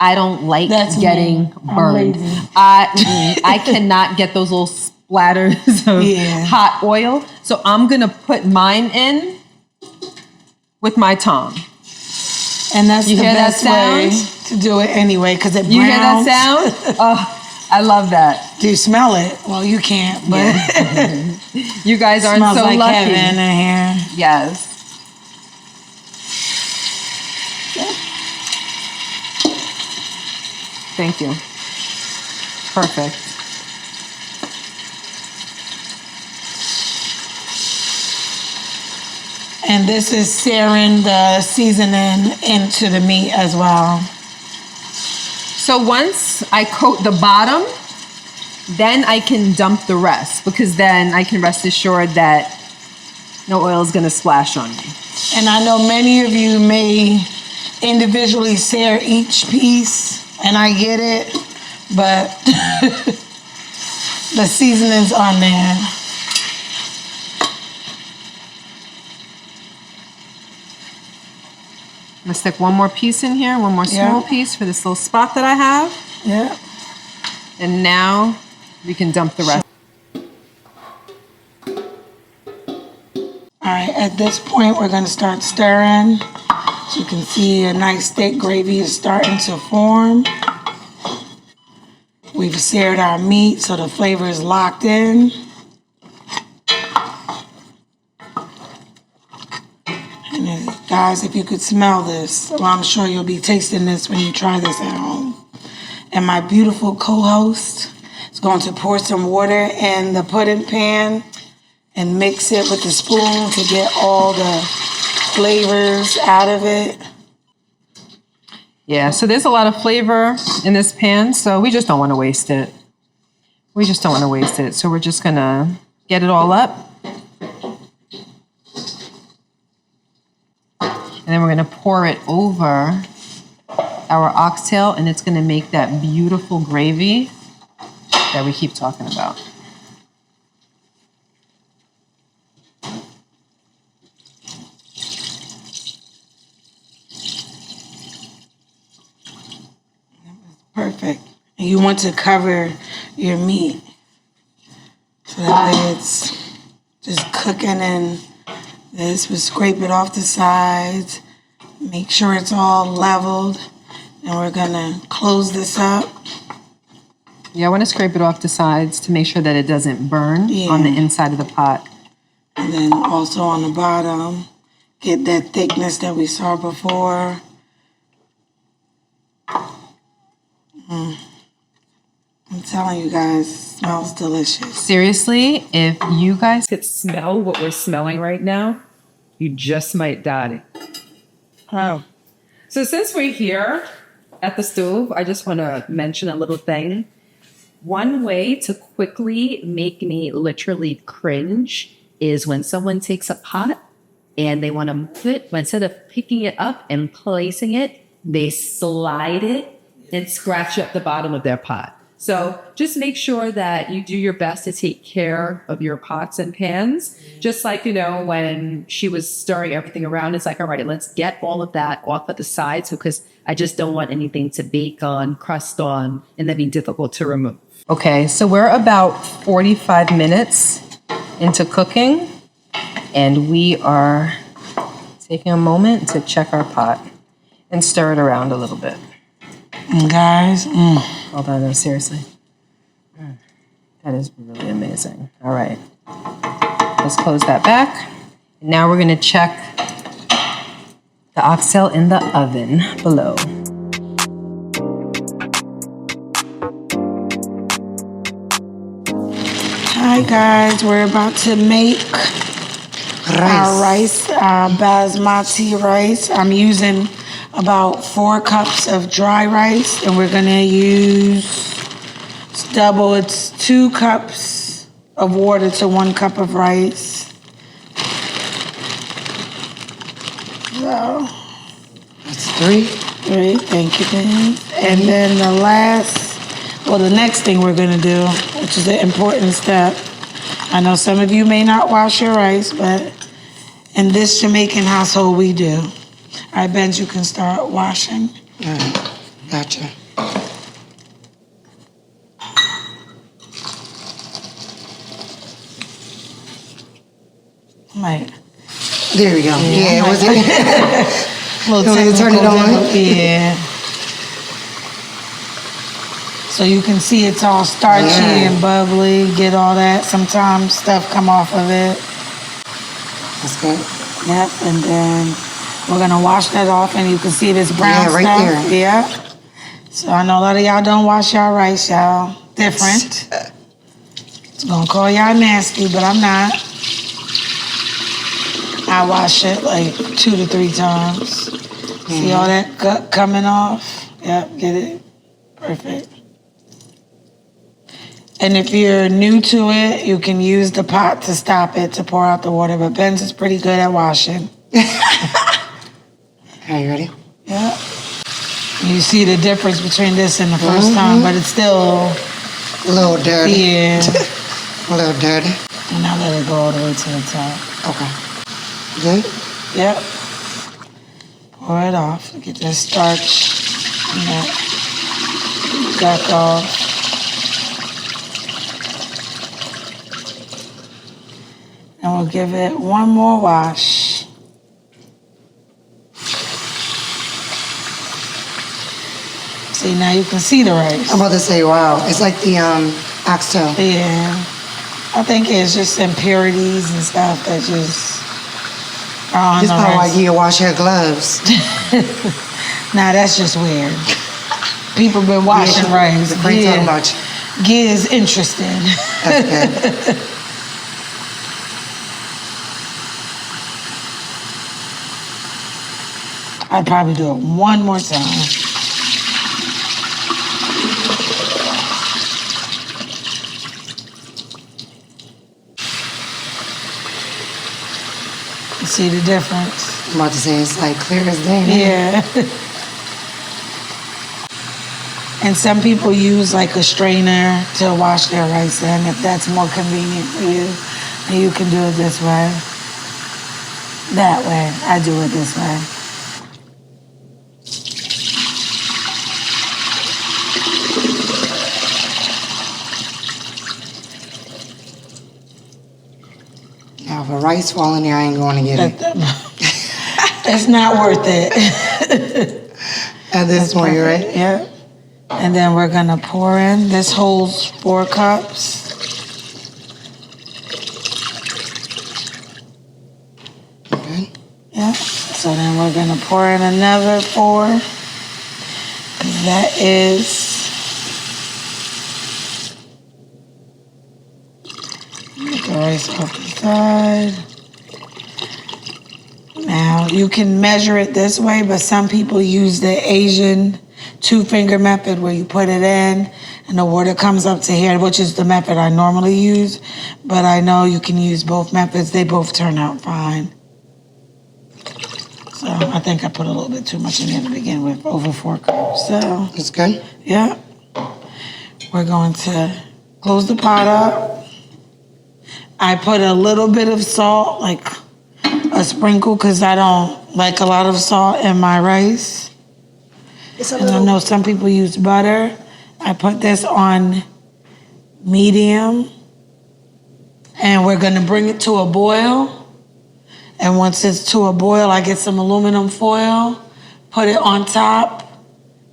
I don't like getting burned. I cannot get those little splatters of hot oil. So I'm going to put mine in with my tongue. And that's you the hear best that way sound? to do it anyway, because it browns. You hear that sound? Oh, I love that. Do you smell it? Well, you can't, but you guys aren't smells so like lucky. heaven in here. Yes. Thank you. Perfect. And this is searing the seasoning into the meat as well. So once I coat the bottom then I can dump the rest, because then I can rest assured that no oil is going to splash on me. And I know many of you may individually sear each piece, and I get it, but the seasoning's on there. I'm going to stick one more piece in here, one more small piece for this little spot that I have. Yeah. And now we can dump the rest. All right, at this point, we're gonna start stirring. So you can see a nice thick gravy is starting to form. We've seared our meat so the flavor is locked in. And then, guys, if you could smell this, well, I'm sure you'll be tasting this when you try this at home. And my beautiful co-host is going to pour some water in the pudding pan and mix it with the spoon to get all the flavors out of it. Yeah, so there's a lot of flavor in this pan, so we just don't want to waste it. We just don't want to waste it, so we're just going to get it all up. And then we're going to pour it over our oxtail, and it's going to make that beautiful gravy that we keep talking about. Perfect. And you want to cover your meat so that way it's just cooking in this. We scrape it off the sides, make sure it's all leveled, and we're gonna close this up. Yeah, I want to scrape it off the sides to make sure that it doesn't burn on the inside of the pot. And then also on the bottom, get that thickness that we saw before. I'm telling you guys, it smells delicious. Seriously, if you guys Could smell what we're smelling right now, you just might die. Oh. So since we're here at the stove, I just want to mention a little thing. One way to quickly make me literally cringe is when someone takes a pot and they want to move it, but instead of picking it up and placing it, they slide it and scratch up the bottom of their pot. So just make sure that you do your best to take care of your pots and pans. Just like, when she was stirring everything around, it's like, all right, let's get all of that off at the sides because I just don't want anything to bake on, crust on, and then be difficult to remove. Okay, so we're about 45 minutes into cooking, and we are taking a moment to check our pot and stir it around a little bit. And guys, Hold on, no, seriously. That is really amazing. All right, let's close that back. Now we're gonna check the oxtail in the oven below. Hi guys, we're about to make our rice, our basmati rice. I'm using about 4 cups of dry rice, and we're gonna use, it's double, it's 2 cups of water to 1 cup of rice. So, That's 3. 3, thank you, Ben. And then the next thing we're gonna do, which is an important step, I know some of you may not wash your rice, but in this Jamaican household we do. All right, Ben, you can start washing. All right, gotcha. Right. There we go. Yeah, was it? Turn it on? Yeah. So you can see it's all starchy and bubbly, get all that. Sometimes stuff come off of it. That's good. Yep, and then we're gonna wash that off, and you can see this brown Yeah, right stuff. there. Yeah. So I know a lot of y'all don't wash y'all rice, y'all. Different. It's gonna call y'all nasty, but I'm not. I wash it like 2 to 3 times. See all that gut coming off? Yep, get it? Perfect. And if you're new to it, you can use the pot to stop it to pour out the water. But Ben's is pretty good at washing. Are you ready? Yeah. You see the difference between this and the first time, but it's still A little dirty. yeah. A little dirty. And now let it go all the way to the top. Okay. Good? Yep. Pour it off. Get that starch and that guck off. And we'll give it one more wash. See, now you can see the rice. I'm about to say, wow. It's like the oxtail. Yeah. I think it's just impurities and stuff that just are on This the probably why rice. you wash your gloves. Nah, that's just weird. People been washing rice. The Frank talking about you. Gia is interested. That's good. I'd probably do it one more time. You see the difference? I'm about to say it's like clear as day. Yeah. And some people use like a strainer to wash their rice in if that's more convenient for you. And you can do it this way. That way. I do it this way. Now, if a rice fall in there, I ain't going to get it. It's not worth it. At this point, you're right? Yeah. And then we're gonna pour in. This holds 4 cups. Good. Yeah. So then we're gonna pour in another 4. That is. Get the rice off the side. Now you can measure it this way, but some people use the Asian 2-finger method where you put it in and the water comes up to here, which is the method I normally use. But I know you can use both methods. They both turn out fine. So I think I put a little bit too much in there to begin with, over 4 cups. So, It's good? yeah. We're going to close the pot up. I put a little bit of salt, like a sprinkle, because I don't like a lot of salt in my rice. And I know some people use butter. I put this on medium. And we're gonna bring it to a boil. And once it's to a boil, I get some aluminum foil, put it on top,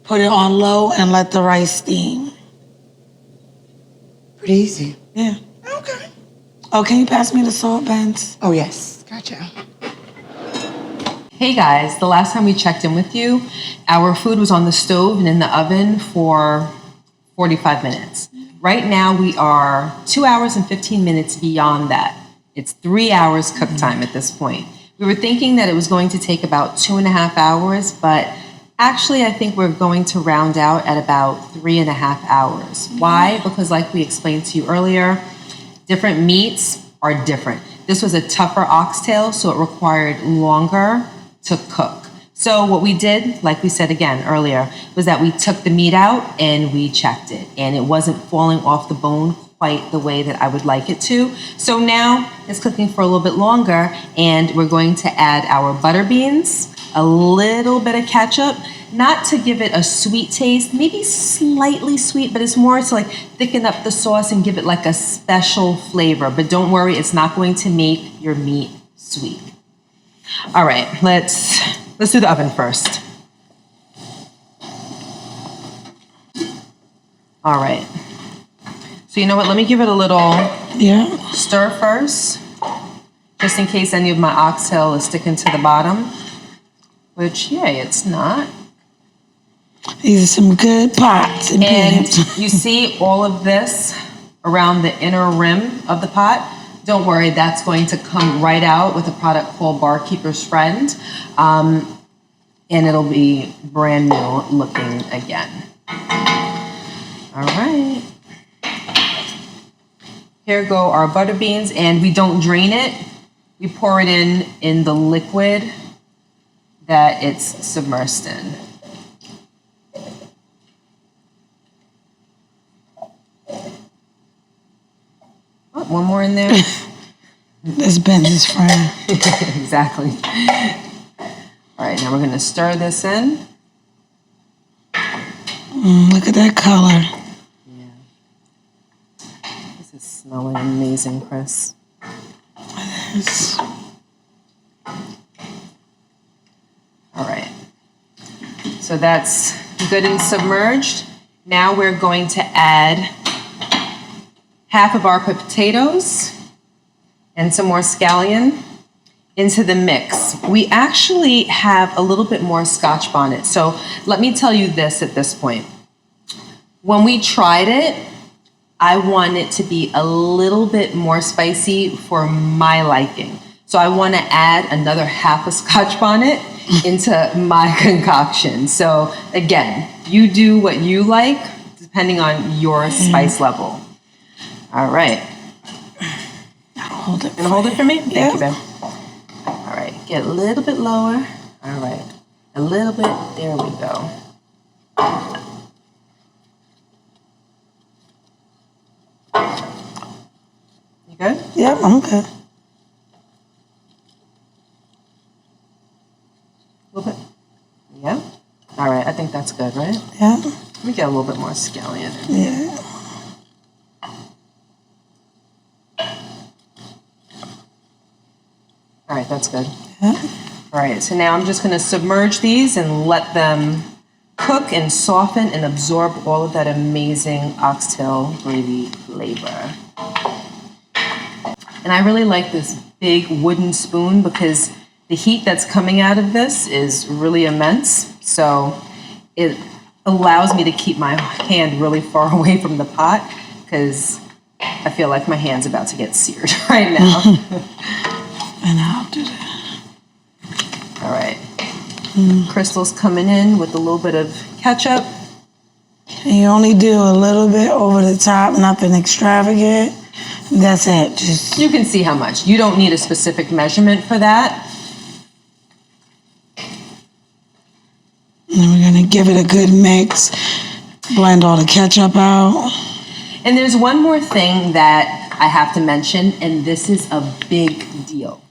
put it on low, and let the rice steam. Pretty easy. Yeah. Okay. Oh, can you pass me the salt, Benz? Oh, yes. Gotcha. Hey guys, the last time we checked in with you, our food was on the stove and in the oven for 45 minutes. Right now we are 2 hours and 15 minutes beyond that. It's 3 hours cook time at this point. We were thinking that it was going to take about 2.5 hours, but actually I think we're going to round out at about 3.5 hours. Why? Because like we explained to you earlier, different meats are different. This was a tougher oxtail, so it required longer to cook. So what we did, like we said again earlier, was that we took the meat out and we checked it, and it wasn't falling off the bone quite the way that I would like it to. So now it's cooking for a little bit longer, and we're going to add our butter beans, a little bit of ketchup, not to give it a sweet taste, maybe slightly sweet, but it's more to like thicken up the sauce and give it like a special flavor. But don't worry, it's not going to make your meat sweet. All right, let's do the oven first. All right. So you know what? Let me give it a little stir first, just in case any of my oxtail is sticking to the bottom, which, yay, it's not. These are some good pots and pans. You see all of this around the inner rim of the pot? Don't worry, that's going to come right out with a product called Barkeeper's Friend, and it'll be brand new looking again. All right. Here go our butter beans, and we don't drain it. We pour it in the liquid that it's submersed in. Oh, one more in there. That's Ben's friend. Exactly. All right, now we're gonna stir this in. Look at that color. Yeah. This is smelling amazing, Chris. It's All right. So that's good and submerged. Now we're going to add half of our potatoes and some more scallion into the mix. We actually have a little bit more Scotch bonnet. So let me tell you this at this point. When we tried it, I want it to be a little bit more spicy for my liking. So I want to add another half a Scotch bonnet into my concoction. So again, you do what you like depending on your spice level. All right. hold it. Gonna hold it for me? Thank Yep. you, babe. All right, get a little bit lower. All right, a little bit. There we go. You good? Yep, I'm good. A little bit. Yeah. All right, I think that's good, right? Yeah, Let me get a little bit more scallion in. yeah. All right, that's good. Yeah. All right, so now I'm just going to submerge these and let them cook and soften and absorb all of that amazing oxtail gravy flavor. And I really like this big wooden spoon because the heat that's coming out of this is really immense. So it allows me to keep my hand really far away from the pot because I feel like my hand's about to get seared right now. And I'll do that. All right. Crystal's coming in with a little bit of ketchup. And you only do a little bit over the top, nothing extravagant. That's it. Just You can see how much. You don't need a specific measurement for that. and then we're gonna give it a good mix. Blend all the ketchup out. And there's one more thing that I have to mention, and this is a big deal.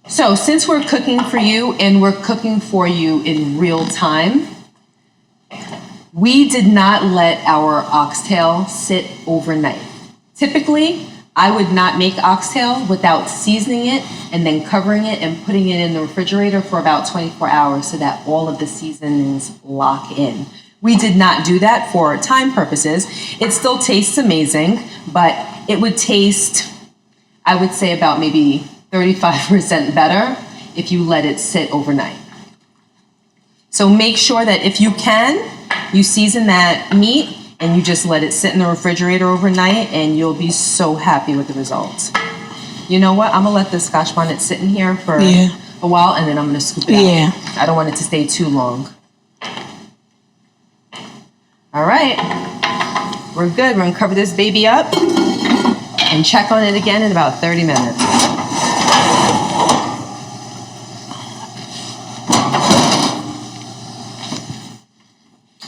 So since we're cooking for you and we're cooking for you in real time, we did not let our oxtail sit overnight. Typically, I would not make oxtail without seasoning it and then covering it and putting it in the refrigerator for about 24 hours so that all of the seasonings lock in. We did not do that for time purposes. It still tastes amazing, but it would taste, I would say, about maybe 35% better if you let it sit overnight. So make sure that if you can, you season that meat and you just let it sit in the refrigerator overnight and you'll be so happy with the results. You know what? I'm gonna let the Scotch bonnet sit in here for a while and then I'm gonna scoop it out. Yeah. I don't want it to stay too long. All right, we're good. We're gonna cover this baby up and check on it again in about 30 minutes.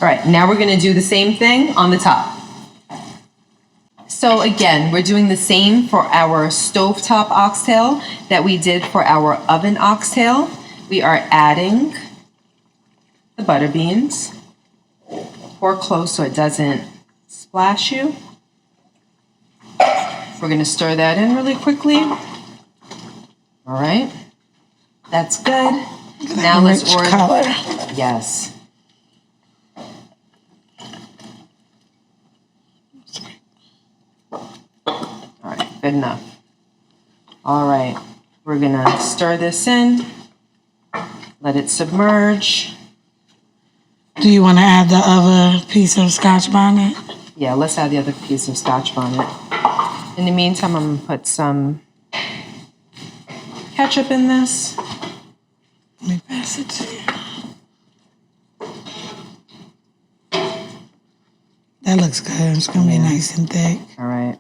All right, now we're gonna do the same thing on the top. So again, we're doing the same for our stovetop oxtail that we did for our oven oxtail. We are adding the butter beans. Pour close so it doesn't splash you. We're gonna stir that in really quickly. All right, that's good. Now let's Rich order. color. Yes. All right, good enough. All right, we're gonna stir this in, let it submerge. Do you want to add the other piece of Scotch bonnet? Yeah, let's add the other piece of Scotch bonnet. In the meantime, I'm gonna put some ketchup in this. Let me pass it to you. That looks good. It's gonna be nice and thick. All right.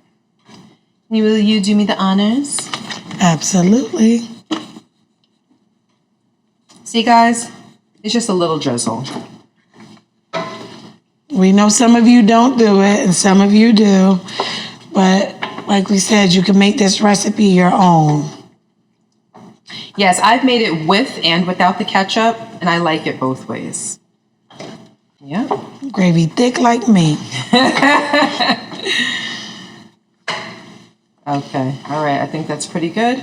Will you do me the honors? Absolutely. See, guys, it's just a little drizzle. We know some of you don't do it and some of you do, but like we said, you can make this recipe your own. Yes, I've made it with and without the ketchup, and I like it both ways. Yeah. Gravy thick like me. Okay, all right, I think that's pretty good.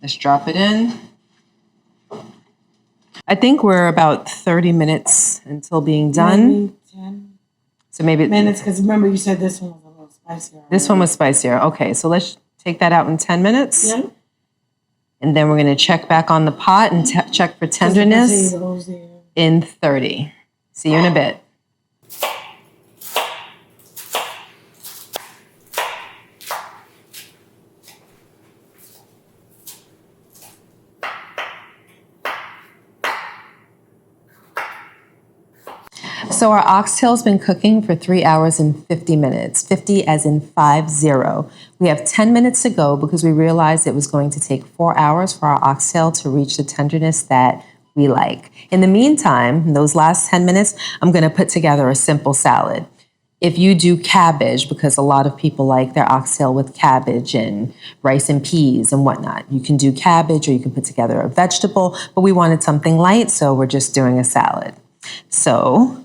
Let's drop it in. I think we're about 30 minutes until being done. Maybe 10 So maybe minutes, because remember you said this one was a little spicier. this one was spicier. Okay, so let's take that out in 10 minutes. Yeah. And then we're going to check back on the pot and check for tenderness in 30. See you in a bit. So our oxtail's been cooking for 3 hours and 50 minutes, 50 as in 50. We have 10 minutes to go because we realized it was going to take 4 hours for our oxtail to reach the tenderness that we like. In the meantime, in those last 10 minutes, I'm going to put together a simple salad. If you do cabbage, because a lot of people like their oxtail with cabbage and rice and peas and whatnot, you can do cabbage or you can put together a vegetable, but we wanted something light, so we're just doing a salad. So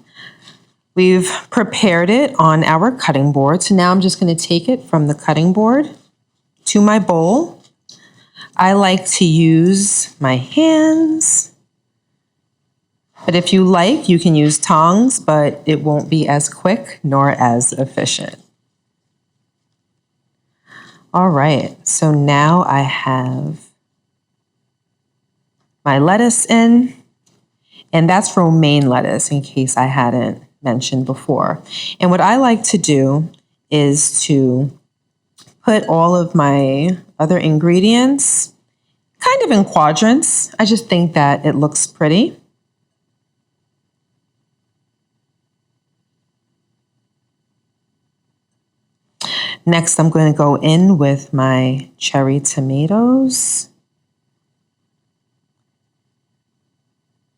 we've prepared it on our cutting board. So now I'm just going to take it from the cutting board to my bowl. I like to use my hands, but if you like, you can use tongs, but it won't be as quick nor as efficient. All right, so now I have my lettuce in, and that's romaine lettuce in case I hadn't mentioned before. And what I like to do is to put all of my other ingredients kind of in quadrants. I just think that it looks pretty. Next, I'm going to go in with my cherry tomatoes.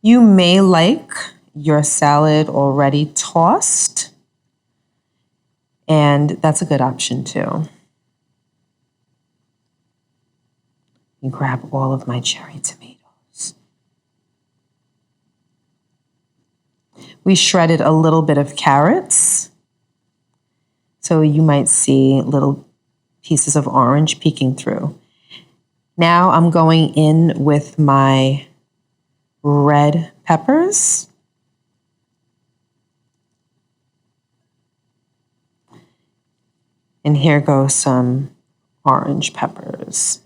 You may like your salad already tossed, and that's a good option too. You grab all of my cherry tomatoes. We shredded a little bit of carrots, so you might see little pieces of orange peeking through. Now I'm going in with my red peppers. And here goes some orange peppers.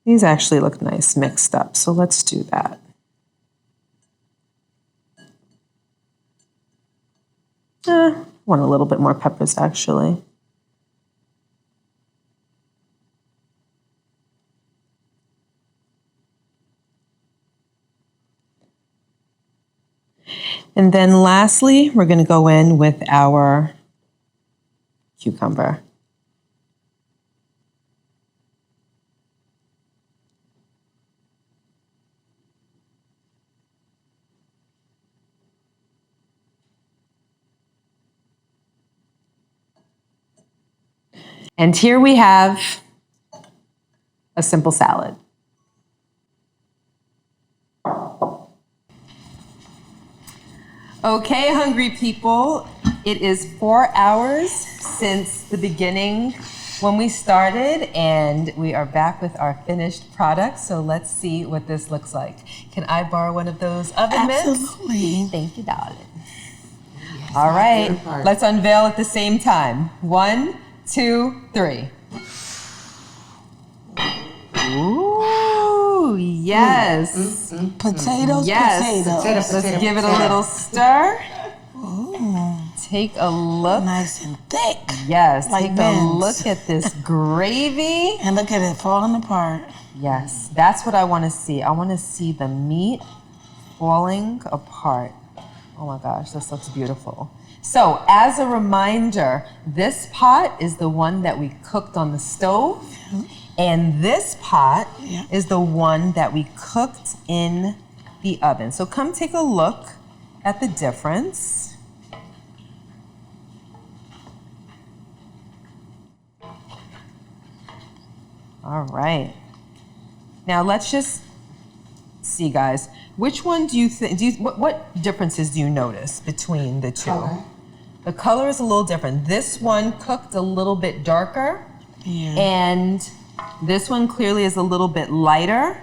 These actually look nice mixed up, so let's do that. Want a little bit more peppers actually. And then lastly, we're going to go in with our cucumber. And here we have a simple salad. Okay, hungry people, it is 4 hours since the beginning when we started, and we are back with our finished product. So let's see what this looks like. Can I borrow one of those oven mitts? Absolutely. Thank you, darling. Yes, all right, let's unveil at the same time. 1, 2, 3. Ooh, yes. Potatoes, yes. potatoes. Let's give it a little stir. Ooh. Take a look. Nice and thick. Yes, like take Ben's. a look at this gravy. And look at it falling apart. Yes, that's what I want to see. I want to see the meat falling apart. Oh my gosh, this looks beautiful. So as a reminder, this pot is the one that we cooked on the stove, and this pot is the one that we cooked in the oven. So come take a look at the difference. All right. Now let's just see, guys. Which one do you think? What differences do you notice between the two? Color. The color is a little different. This one cooked a little bit darker, and this one clearly is a little bit lighter.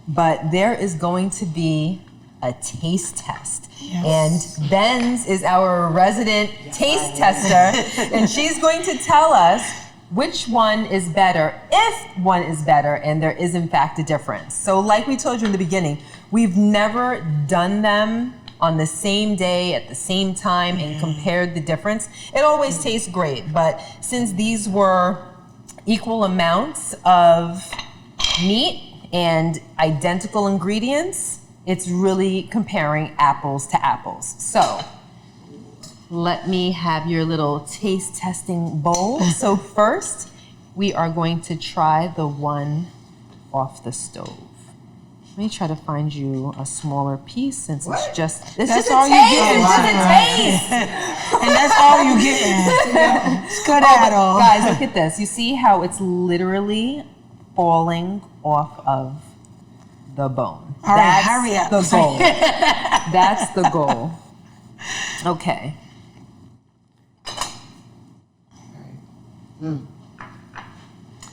But there is going to be a taste test. Yes. And Benz is our resident taste tester, and she's going to tell us which one is better, if one is better, and there is in fact a difference. So like we told you in the beginning, we've never done them on the same day at the same time and compared the difference. It always tastes great, but since these were equal amounts of meat and identical ingredients, it's really comparing apples to apples. So let me have your little taste testing bowl. So first, we are going to try the one off the stove. Let me try to find you a smaller piece since it's just a taste. All you get. It's just a taste. And that's all you get. Skedaddle. Guys, look at this. You see how it's literally falling off of the bone. All right, hurry up. The goal. That's the goal. Okay.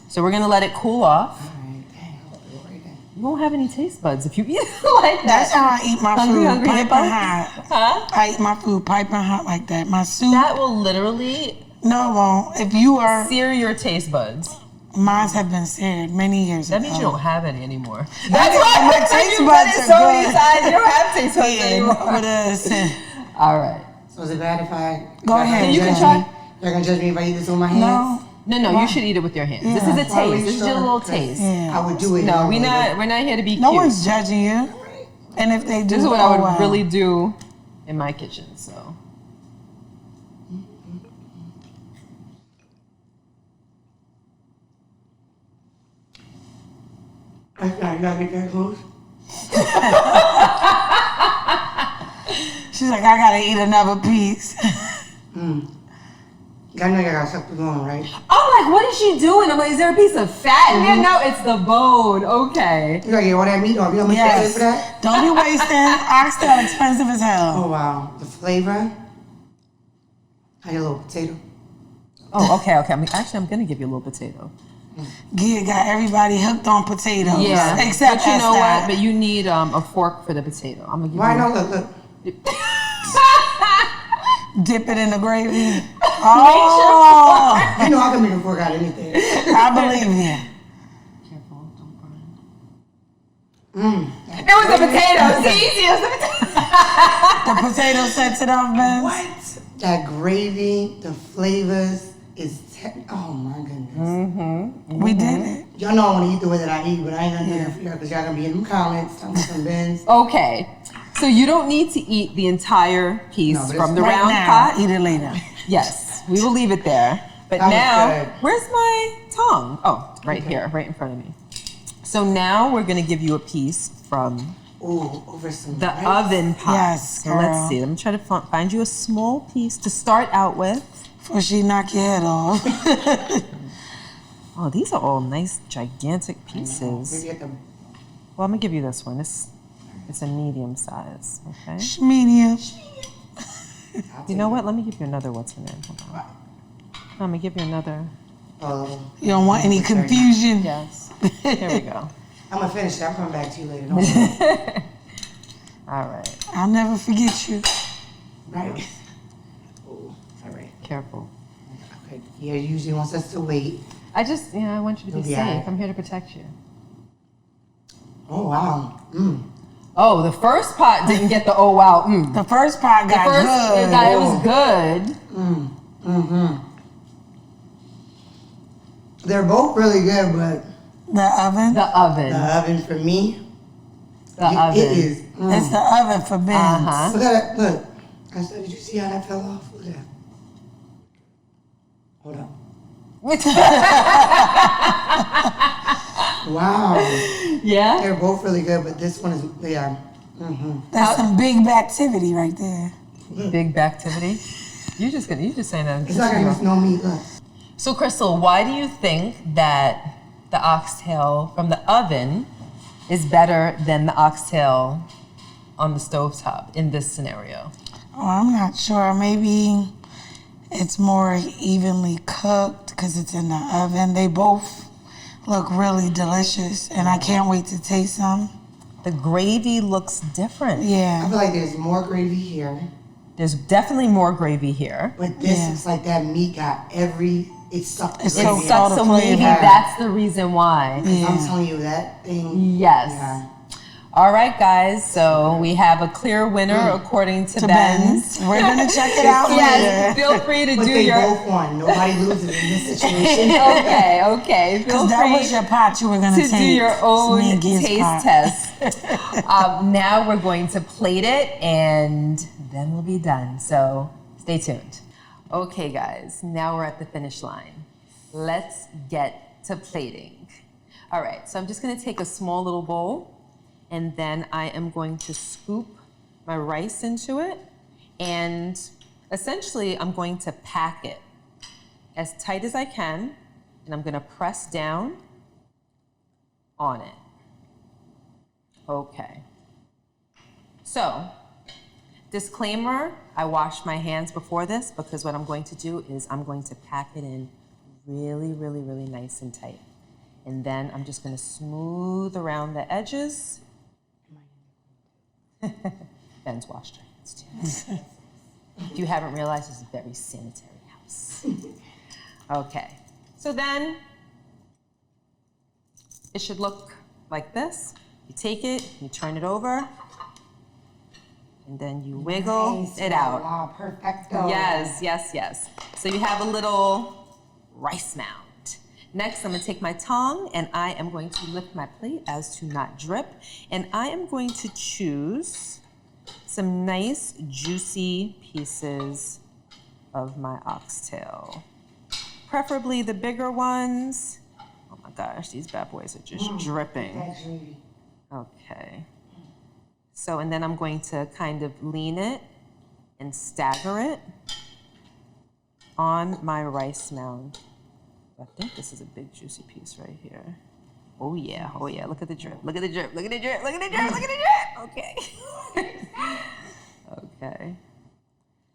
So we're gonna let it cool off. You won't have any taste buds if you eat it like that. That's how I eat my food, hungry piping hippo? hot. Huh? I eat my food piping hot like that. My soup. That will literally No, it won't. If you are, sear your taste buds. mine have been seared many years That ago. means you don't have any anymore. That's why my taste buds are so many good. times you don't have taste buds Yeah, anymore. with us. All right. So is it bad if I... Go ahead. You can try. You're going to judge me if I eat this with my hands? No, you should eat it with your hands. This is a Why were taste. you This is sure? your little 'Cause taste. Yeah. I would do it. No, normally, we're not here to be cute. No one's judging you. And if they do, This is what oh, I would well. really do in my kitchen. So. I gotta get that close. She's like, I gotta eat another piece. I know you gotta suck the bone, right? I'm like, what is she doing? I'm like, is there a piece of fat in there? No, it's the bone. Okay. You gotta get all that meat off. You know how much that is Yes. for that? Don't be wasting. Oxtail expensive as hell. Oh, wow. The flavor. I get a little potato. Oh, okay. I'm gonna give you a little potato. Gia got everybody hooked on potatoes. Yeah. Except but you know Esther. what? But you need a fork for the potato. I'm gonna give Why you. not? Look. Dip it in the gravy. Oh, You know I can make a fork out of anything. I believe you. Careful, don't burn. It was the potato. See, it was the potato. The potato sets it off, man. What? That gravy, the flavors is... oh, my goodness. We did it. Y'all know I want to eat the way that I eat, but I ain't gonna do that for y'all because y'all gonna be in them comments, telling me some bins. Okay, so you don't need to eat the entire piece No, but from the Right round now, pot. eat it later. Yes, we will leave it there. But That was now, good. where's my tongue? Oh, right here, right in front of me. So now we're gonna give you a piece from Ooh, over some the rice. oven pot. Yes, So let's girl. see. Let me try to find you a small piece to start out with. Before she knock your head off. Oh, these are all nice, gigantic pieces. Maybe at the... Well, I'm gonna give you this one. It's a medium size. Okay. Medium. You know what? Let me give you another. What's in it? Hold on. I'm gonna give you another. Oh, You don't want any confusion. Yes. Here we go. I'm gonna finish it. I'm coming back to you later. Don't worry. All right. I'll never forget you. Right. Ooh, all right. Careful. Okay. Yeah, usually wants us to wait. I want you to be You'll be all safe. right. I'm here to protect you. Oh, wow. Oh, the first pot didn't get the oh wow. The first pot got good. It was good. They're both really good, but The oven. The oven. the oven for me, The oven. it is. It's the oven for Ben. Uh-huh. Look at it. Look. I said, did you see how that fell off? Look at that. Hold up. Wow. Yeah? They're both really good, but this one is, yeah. That's some big activity right there. Big activity. You just saying that. It's like I missed no meat. Look. So Crystal, why do you think that the oxtail from the oven is better than the oxtail on the stovetop in this scenario? Oh, I'm not sure. Maybe it's more evenly cooked because it's in the oven. They both look really delicious, and I can't wait to taste them. The gravy looks different. I Yeah. feel like there's more gravy here, There's definitely more gravy here. but this Yeah. looks like that meat got it sucked the It's It so gravy good. out. sucks, so the maybe flavor. that's the reason why. Yeah. I'm telling you, that thing. Yes. Yeah. All right, guys. So we have a clear winner according to To Ben's. Ben's. We're gonna check it out Yes. later. Feel free to But do they your. both won. Nobody loses in this situation. Okay. Feel Because that free was your pot you were gonna to take. do your own Sneakiest taste pot. test. Now we're going to plate it, and then we'll be done. So stay tuned. Okay, guys. Now we're at the finish line. Let's get to plating. All right. So I'm just going to take a small little bowl. And then I am going to scoop my rice into it. And essentially, I'm going to pack it as tight as I can. And I'm going to press down on it. Okay. So, disclaimer, I washed my hands before this because what I'm going to do is I'm going to pack it in really, really, really nice and tight. And then I'm just going to smooth around the edges. Ben's washed her hands too. If you haven't realized, this is a very sanitary house. Okay, so then it should look like this. You take it, you turn it over, and then you wiggle Nice. it out. Wow, perfecto. Yes. So you have a little rice mound. Next, I'm gonna take my tongue and I am going to lift my plate as to not drip. And I am going to choose some nice juicy pieces of my oxtail. Preferably the bigger ones. Oh my gosh, these bad boys are just dripping. That's really. Okay. So, and then I'm going to kind of lean it and stagger it on my rice mound. I think this is a big juicy piece right here. Oh yeah, look at the drip, look at the drip, look at the drip, look at the drip, look at the drip. Okay. Okay.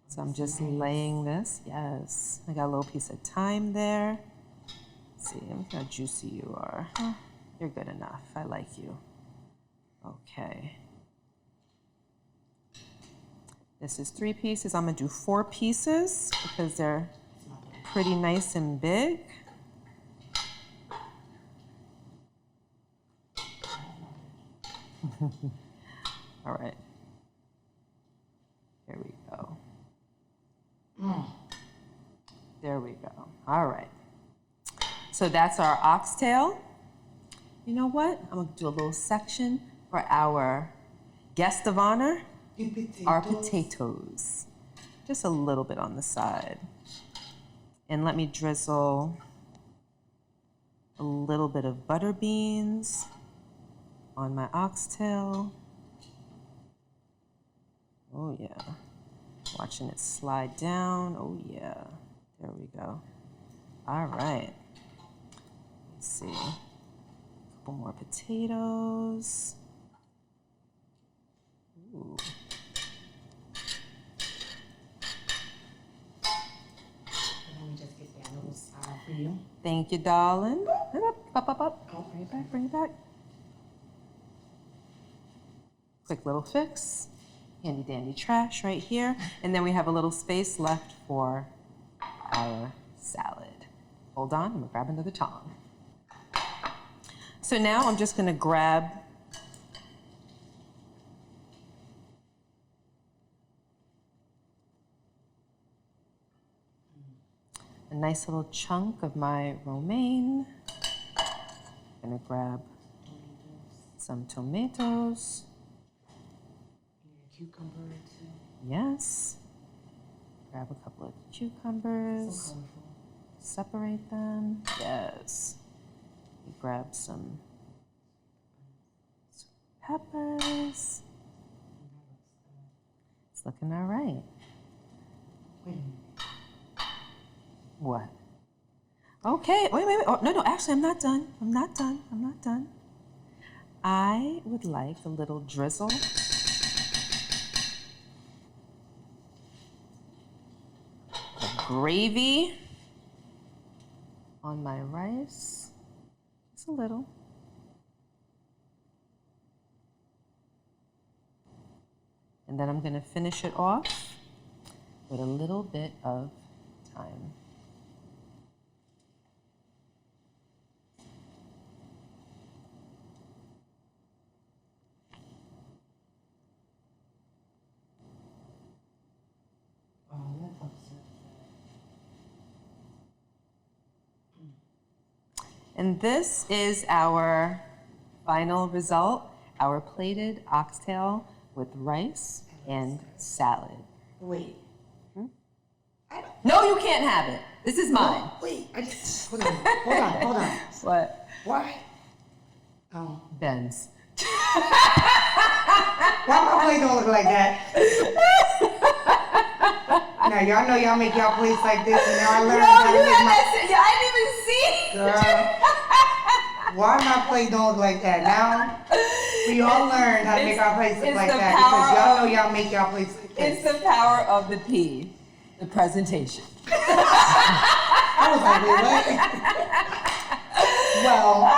So I'm just laying this, yes. I got a little piece of thyme there. Let's see, look how juicy you are. You're good enough, I like you. Okay. This is 3 pieces. I'm gonna do 4 pieces because they're pretty nice and big. All right. There we go. There we go. All right. So that's our oxtail. You know what? I'm gonna do a little section for our guest of honor, our potatoes. Just a little bit on the side. And let me drizzle a little bit of butter beans on my oxtail. Oh yeah. Watching it slide down. Oh yeah. There we go. All right. Let's see. A couple more potatoes. Ooh. Let me just get that little side for you. Thank you, darling. Up. Oh, bring it back. Quick little fix. Handy dandy trash right here. And then we have a little space left for our salad. Hold on, I'm gonna grab another tong. So now I'm just gonna grab a nice little chunk of my romaine. Gonna grab some tomatoes. Cucumber too. Yes. Grab a couple of cucumbers. Separate them. Yes. Grab some peppers. It's looking all right. What? Okay. Wait. Oh, no. Actually, I'm not done. I'm not done. I would like a little drizzle of gravy on my rice. Just a little. And then I'm going to finish it off with a little bit of thyme. And this is our final result, our plated oxtail with rice and salad. Wait. No, you can't have it. This is mine. Wait, hold on. What? Why? Oh. Ben's. Why my plate don't look like that? Now y'all know y'all make y'all plates like this, and now I learned how to make my... I didn't even see. Girl, why my plate don't look like that? Now we all learned how to make our plates look like that because y'all know y'all make y'all plates like this. It's the power of the P, the presentation. I was like, wait. Well,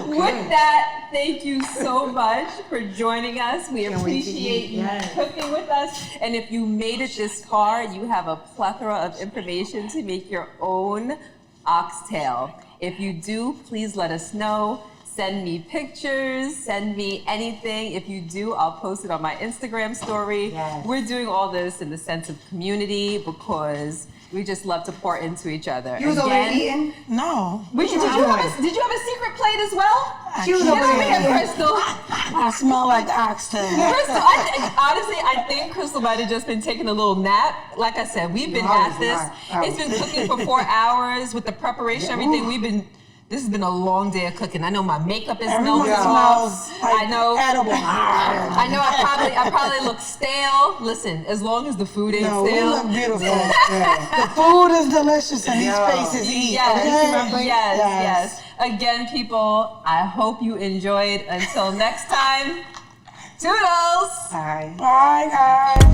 with that, thank you so much for joining us. We appreciate you cooking with us. And if you made it this far, you have a plethora of information to make your own oxtail. If you do, please let us know. Send me pictures, send me anything. If you do, I'll post it on my Instagram story. Yes. We're doing all this in the sense of community because we just love to pour into each other. You was over there eating? No. Did you have a secret plate as well? She was over there. Crystal. I smell like oxtail. Crystal, I think Crystal might have just been taking a little nap. Like I said, we've been at this. It's been cooking for 4 hours with the preparation, everything. This has been a long day of cooking. I know my makeup is melting off. Like I know. Edible. I know. I probably look stale. Listen, as long as the food ain't No, we stale. look beautiful. The food is delicious and these faces eat. Yes. Again, people, I hope you enjoyed. Until next time, toodles. Bye. Bye, guys.